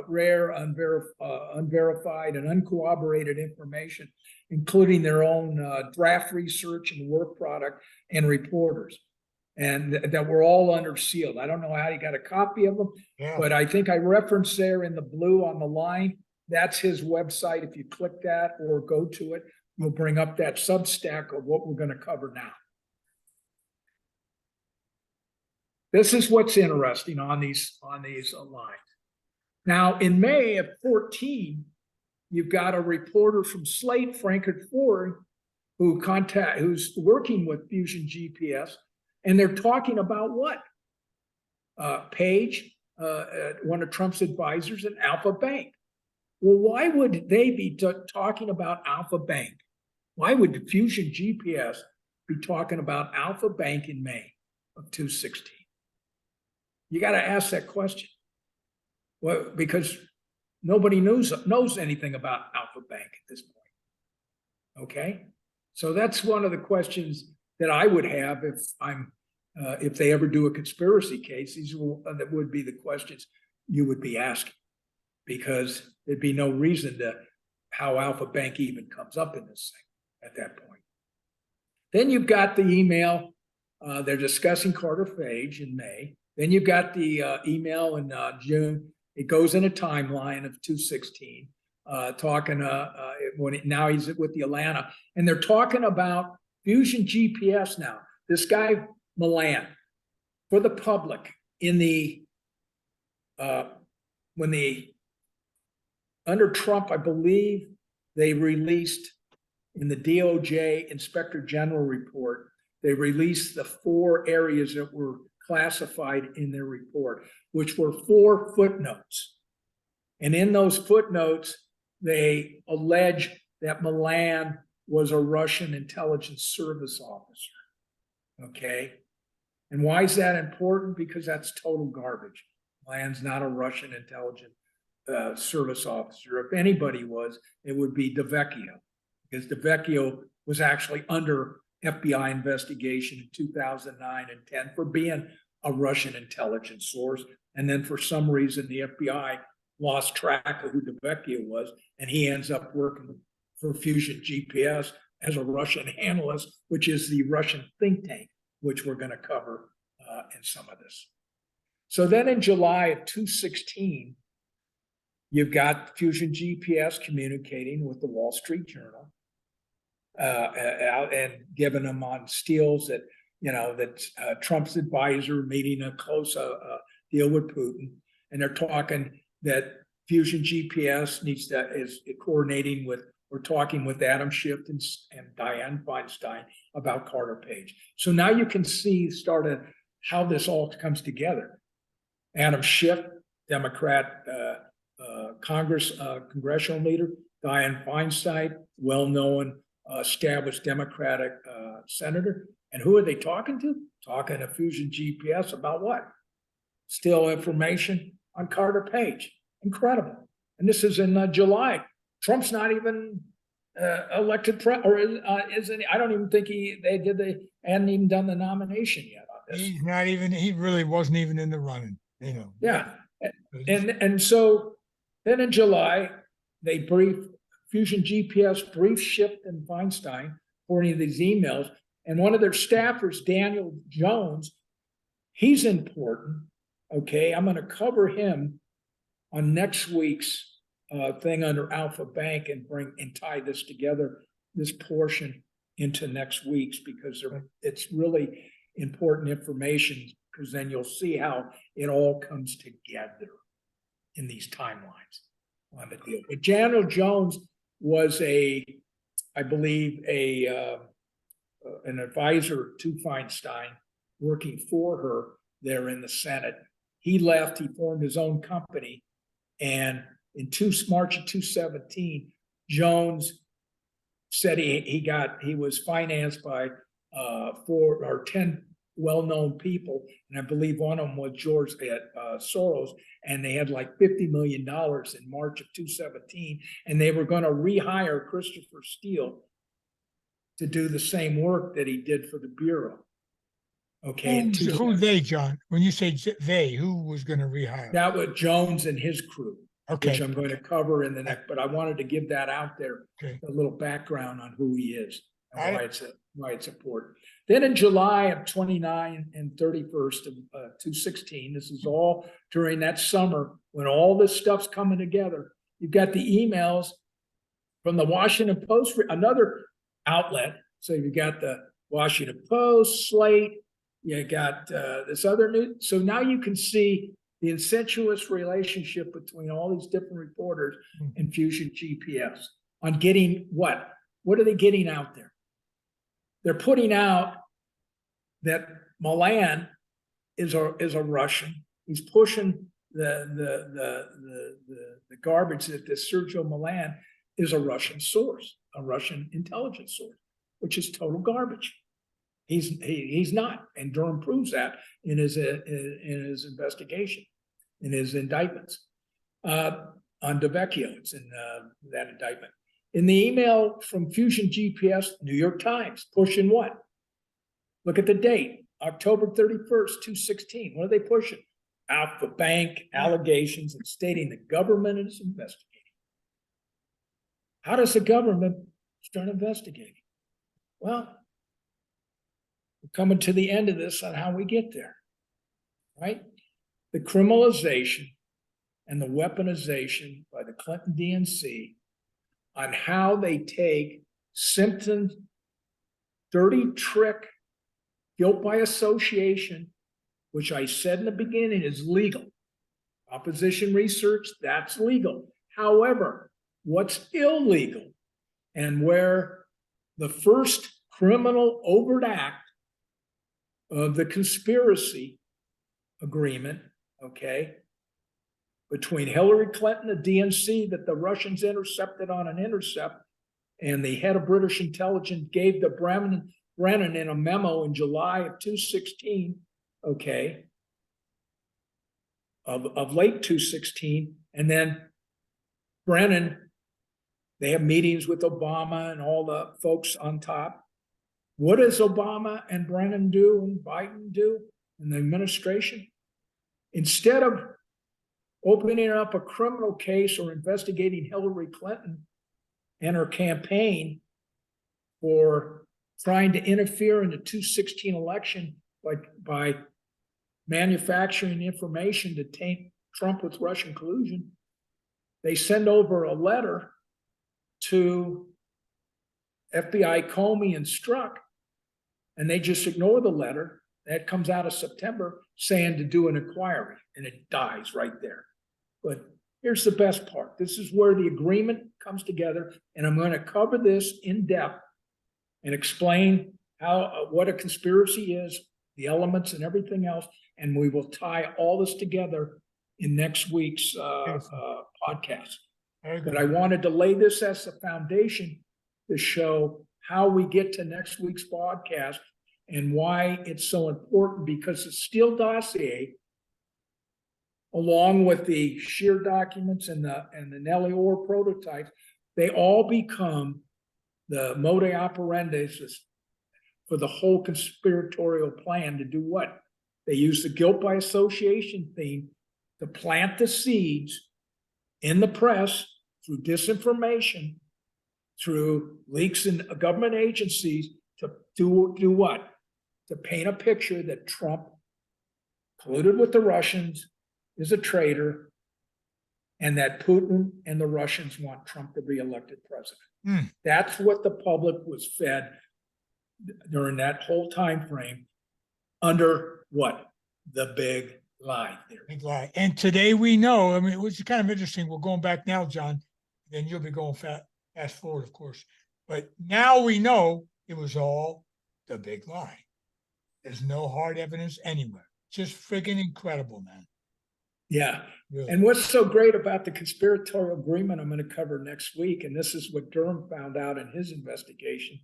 rare, unverified, and uncorroborated information, including their own draft research and work product and reporters, and that were all under sealed. I don't know how he got a copy of them, but I think I referenced there in the blue on the line. That's his website. If you click that or go to it, you'll bring up that Substack of what we're going to cover now. This is what's interesting on these lines. Now, in May of 14, you've got a reporter from Slate, Frankfurt Ford, who's working with Fusion GPS, and they're talking about what? Page, one of Trump's advisors, and Alpha Bank. Well, why would they be talking about Alpha Bank? Why would Fusion GPS be talking about Alpha Bank in May of 2016? You got to ask that question. Well, because nobody knows anything about Alpha Bank at this point. Okay, so that's one of the questions that I would have if they ever do a conspiracy case. That would be the questions you would be asking, because there'd be no reason to how Alpha Bank even comes up in this thing at that point. Then you've got the email. They're discussing Carter Page in May. Then you've got the email in June. It goes in a timeline of 2016, talking now he's with the Atlanta, and they're talking about Fusion GPS now. This guy Milan, for the public, in the under Trump, I believe they released in the DOJ Inspector General report. They released the 4 areas that were classified in their report, which were 4 footnotes. And in those footnotes, they allege that Milan was a Russian intelligence service officer. Okay. And why is that important? Because that's total garbage. Milan's not a Russian intelligence service officer. If anybody was, it would be DeVecchio, because DeVecchio was actually under FBI investigation in 2009 and 10 for being a Russian intelligence source. And then for some reason, the FBI lost track of who DeVecchio was, and he ends up working for Fusion GPS as a Russian analyst, which is the Russian think tank, which we're going to cover in some of this. So then in July of 2016, you've got Fusion GPS communicating with the Wall Street Journal and giving them on steals that, Trump's advisor meeting a close deal with Putin. And they're talking that Fusion GPS is coordinating with, we're talking with Adam Schiff and Dianne Feinstein about Carter Page. So now you can see started how this all comes together. Adam Schiff, Democrat congressional leader, Dianne Feinstein, well-known established Democratic senator. And who are they talking to? Talking to Fusion GPS about what? Still information on Carter Page. Incredible. And this is in July. Trump's not even elected isn't. I don't even think they hadn't even done the nomination yet on this. He's not even. He really wasn't even in the running. Yeah, and so then in July they Fusion GPS briefed Schiff and Feinstein according to these emails, and one of their staffers, Daniel Jones, he's important. Okay, I'm going to cover him on next week's thing under Alpha Bank and tie this together, this portion into next week's, because it's really important information, because then you'll see how it all comes together in these timelines on the deal. But Daniel Jones was I believe, an advisor to Feinstein working for her there in the Senate. He left, he formed his own company, and in March of 2017, Jones said he was financed by 4 or 10 well-known people, and I believe one of them was George Soros, and they had like $50 million in March of 2017, and they were going to rehire Christopher Steele to do the same work that he did for the Bureau. Okay. Who they, John? When you say they, who was going to rehire? That was Jones and his crew. Okay. Which I'm going to cover in the next, but I wanted to give that out there, okay, a little background on who he is and why it's important. Then in July of 29 and 31st of 2016, this is all during that summer when all this stuff's coming together. You've got the emails from the Washington Post, another outlet. So you got the Washington Post, Slate, you got this other news. So now you can see the incestuous relationship between all these different reporters and Fusion GPS on getting what? What are they getting out there? They're putting out that Milan is a Russian. He's pushing the garbage that this Sergio Milan is a Russian source, a Russian intelligence source, which is total garbage. He's not, and Durham proves that in his investigation, in his indictments on DeVecchio. It's in that indictment. In the email from Fusion GPS, New York Times, pushing what? Look at the date, October 31st, 2016. What are they pushing? Alpha Bank allegations and stating the government is investigating. How does the government start investigating? Well, we're coming to the end of this on how we get there, right? The criminalization and the weaponization by the Clinton DNC on how they take Simpson's dirty trick, guilt by association, which I said in the beginning is legal. Opposition research, that's legal. However, what's illegal and where the first criminal overt act of the conspiracy agreement, okay, between Hillary Clinton, the DNC that the Russians intercepted on an intercept, and the head of British intelligence gave to Brennan in a memo in July of 2016, okay, of late 2016, and then Brennan, they have meetings with Obama and all the folks on top. What does Obama and Brennan do and Biden do in the administration? Instead of opening up a criminal case or investigating Hillary Clinton and her campaign for trying to interfere in the 2016 election by manufacturing information to taint Trump with Russian collusion, they send over a letter to FBI Comey and Strzok, and they just ignore the letter. That comes out of September saying to do an inquiry, and it dies right there. But here's the best part. This is where the agreement comes together, and I'm going to cover this in depth and explain how what a conspiracy is, the elements and everything else, and we will tie all this together in next week's podcast. But I wanted to lay this as a foundation to show how we get to next week's podcast and why it's so important, because the Steele dossier, along with the Scheer documents and the Nellie Orr prototypes, they all become the modus operandi for the whole conspiratorial plan to do what? They use the guilt by association theme to plant the seeds in the press through disinformation, through leaks in government agencies to do what? To paint a picture that Trump colluded with the Russians, is a traitor, and that Putin and the Russians want Trump to be elected president. That's what the public was fed during that whole time frame under what? The big lie theory. Big lie. And today we know, I mean, which is kind of interesting. We're going back now, John, then you'll be going fast forward, of course. But now we know it was all the big lie. There's no hard evidence anywhere. Just friggin' incredible, man. Yeah. Really. And what's so great about the conspiratorial agreement I'm going to cover next week, and this is what Durham found out in his investigation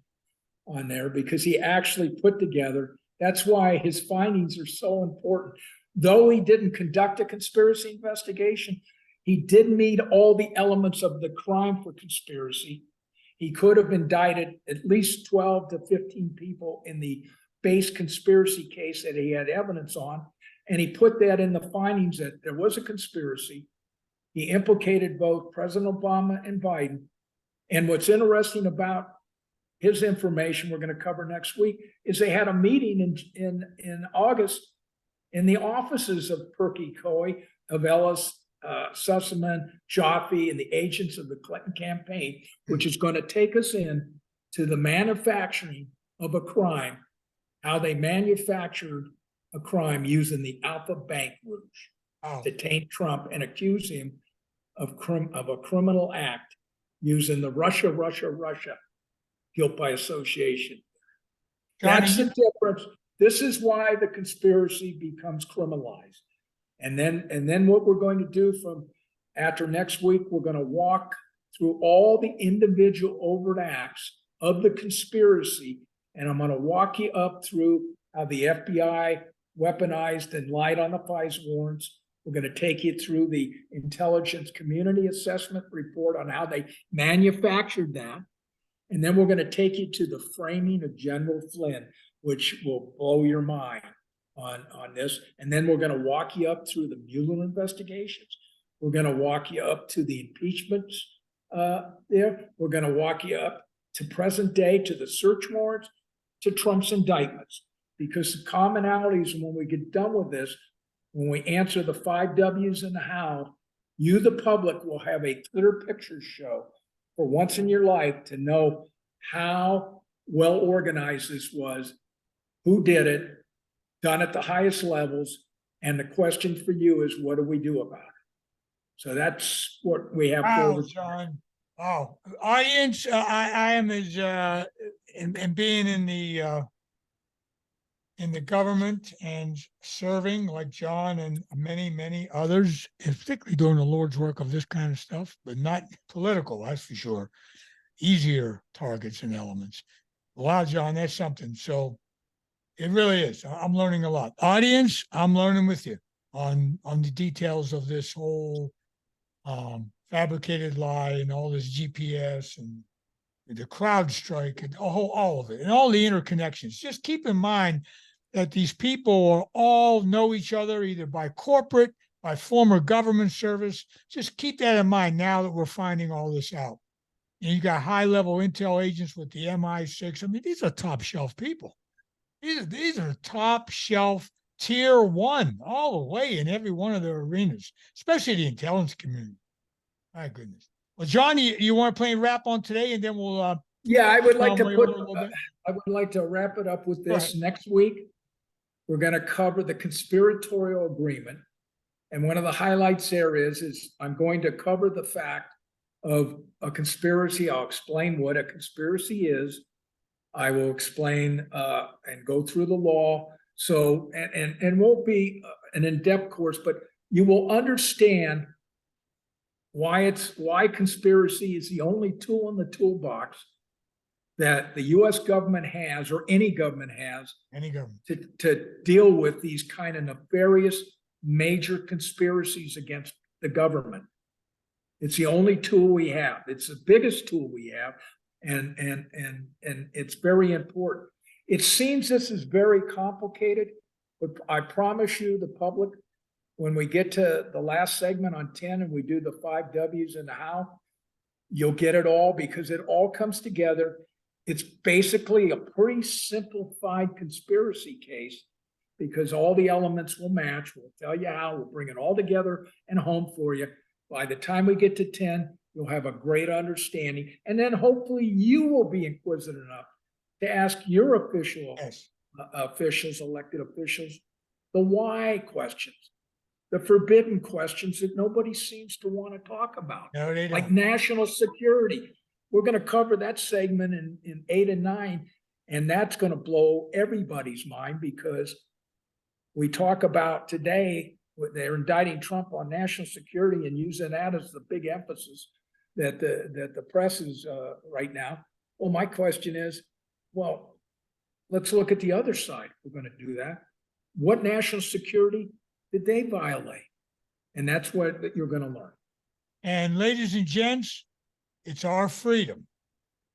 on there, because he actually put together, that's why his findings are so important. Though he didn't conduct a conspiracy investigation, he did meet all the elements of the crime for conspiracy. He could have indicted at least 12 to 15 people in the base conspiracy case that he had evidence on. And he put that in the findings that there was a conspiracy. He implicated both President Obama and Biden. And what's interesting about his information we're going to cover next week is they had a meeting in August in the offices of Perky Coy, of Ellis, Sussman, Jaffe, and the agents of the Clinton campaign, which is going to take us in to the manufacturing of a crime, how they manufactured a crime using the Alpha Bank Rouge to taint Trump and accuse him of a criminal act using the Russia guilt by association. That's the difference. This is why the conspiracy becomes criminalized. And then what we're going to do from after next week, we're going to walk through all the individual overt acts of the conspiracy. And I'm going to walk you up through how the FBI weaponized and lied on the FISA warrants. We're going to take you through the intelligence community assessment report on how they manufactured that. And then we're going to take you to the framing of General Flynn, which will blow your mind on this. And then we're going to walk you up through the Mueller investigations. We're going to walk you up to the impeachments there. We're going to walk you up to present day, to the search warrants, to Trump's indictments. Because the commonalities, when we get done with this, when we answer the 5 W's and the how, you, the public, will have a clear picture show for once in your life to know how well organized this was, who did it, done at the highest levels, and the question for you is, what do we do about it? So that's what we have forward. John. Oh, audience, I am as and being in the government and serving like John and many others, and particularly doing the Lord's work of this kind of stuff, but not political, that's for sure. Easier targets and elements. Wow, John, that's something. So it really is. I'm learning a lot. Audience, I'm learning with you on the details of this whole fabricated lie and all this GPS and the CrowdStrike and all of it and all the interconnections. Just keep in mind that these people all know each other either by corporate, by former government service. Just keep that in mind now that we're finding all this out. And you got high-level intel agents with the MI6. I mean, these are top-shelf people. These are top-shelf tier one all the way in every one of their arenas, especially the intelligence community. My goodness. Well, John, you want to play wrap on today, and then we'll yeah, I would like to I would like to wrap it up with this. Next week, we're going to cover the conspiratorial agreement. And one of the highlights there is I'm going to cover the fact of a conspiracy. I'll explain what a conspiracy is. I will explain and go through the law. So, and won't be an in-depth course, but you will understand why conspiracy is the only tool in the toolbox that the U.S. government has, or any government has, to deal with these kind of nefarious major conspiracies against the government. It's the only tool we have. It's the biggest tool we have, and it's very important. It seems this is very complicated, but I promise you, the public, when we get to the last segment on 10 and we do the 5 W's and the how, you'll get it all, because it all comes together. It's basically a pretty simplified conspiracy case, because all the elements will match. We'll tell you how, we'll bring it all together and home for you. By the time we get to 10, you'll have a great understanding. And then hopefully you will be inquisitive enough to ask your officials, elected officials, the why questions, the forbidden questions that nobody seems to want to talk about. No, they don't. Like national security. We're going to cover that segment in 8 and 9, and that's going to blow everybody's mind, because we talk about today, they're indicting Trump on national security and using that as the big emphasis that the press is right now. Well, my question is, well, let's look at the other side. We're going to do that. What national security did they violate? And that's what you're going to learn. And ladies and gents, it's our freedom.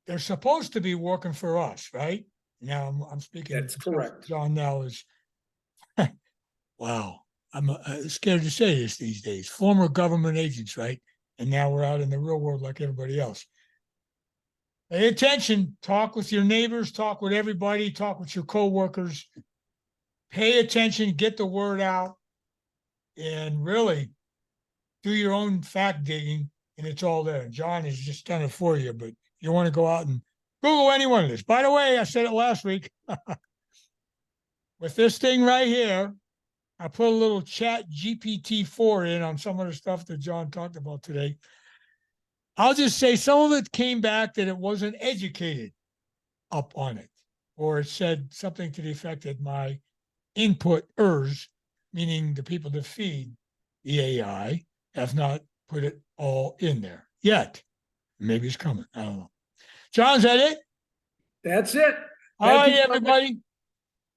They're supposed to be working for us, right? Now I'm speaking. That's correct. John now is, wow. I'm scared to say this these days. Former government agents, right? And now we're out in the real world like everybody else. Pay attention. Talk with your neighbors. Talk with everybody. Talk with your coworkers. Pay attention. Get the word out. And really do your own fact digging. And it's all there. John has just done it for you. But you want to go out and Google any one of this. By the way, I said it last week. With this thing right here, I put a little chat GPT-4 in on some of the stuff that John talked about today. I'll just say some of it came back that it wasn't educated up on it, or it said something to the effect that my inputers, meaning the people that feed the AI, have not put it all in there yet. Maybe it's coming. I don't know. John, is that it? That's it. All right, everybody.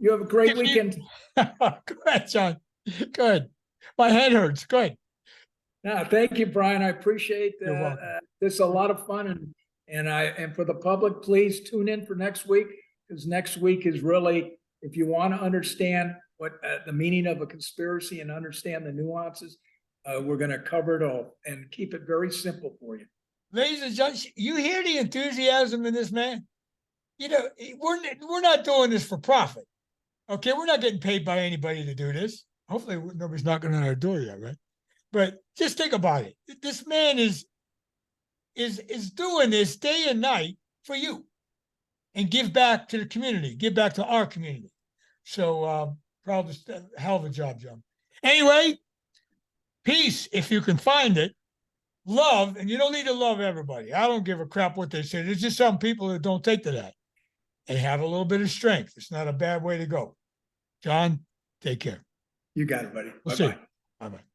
You have a great weekend. Go ahead, John. Go ahead. My head hurts. Go ahead. No, thank you, Brian. I appreciate this is a lot of fun, and for the public, please tune in for next week, because next week is really, if you want to understand what the meaning of a conspiracy and understand the nuances, we're going to cover it all and keep it very simple for you. Ladies and gentlemen, you hear the enthusiasm in this man. You know, we're not doing this for profit. Okay, we're not getting paid by anybody to do this. Hopefully nobody's knocking on our door yet, right? But just think about it. This man is doing this day and night for you, and give back to the community, give back to our community. So proud of hell of a job, John. Anyway, peace if you can find it. Love, and you don't need to love everybody. I don't give a crap what they say. There's just some people that don't take to that and have a little bit of strength. It's not a bad way to go. John, take care. You got it, buddy. We'll Bye-bye. see. Bye-bye.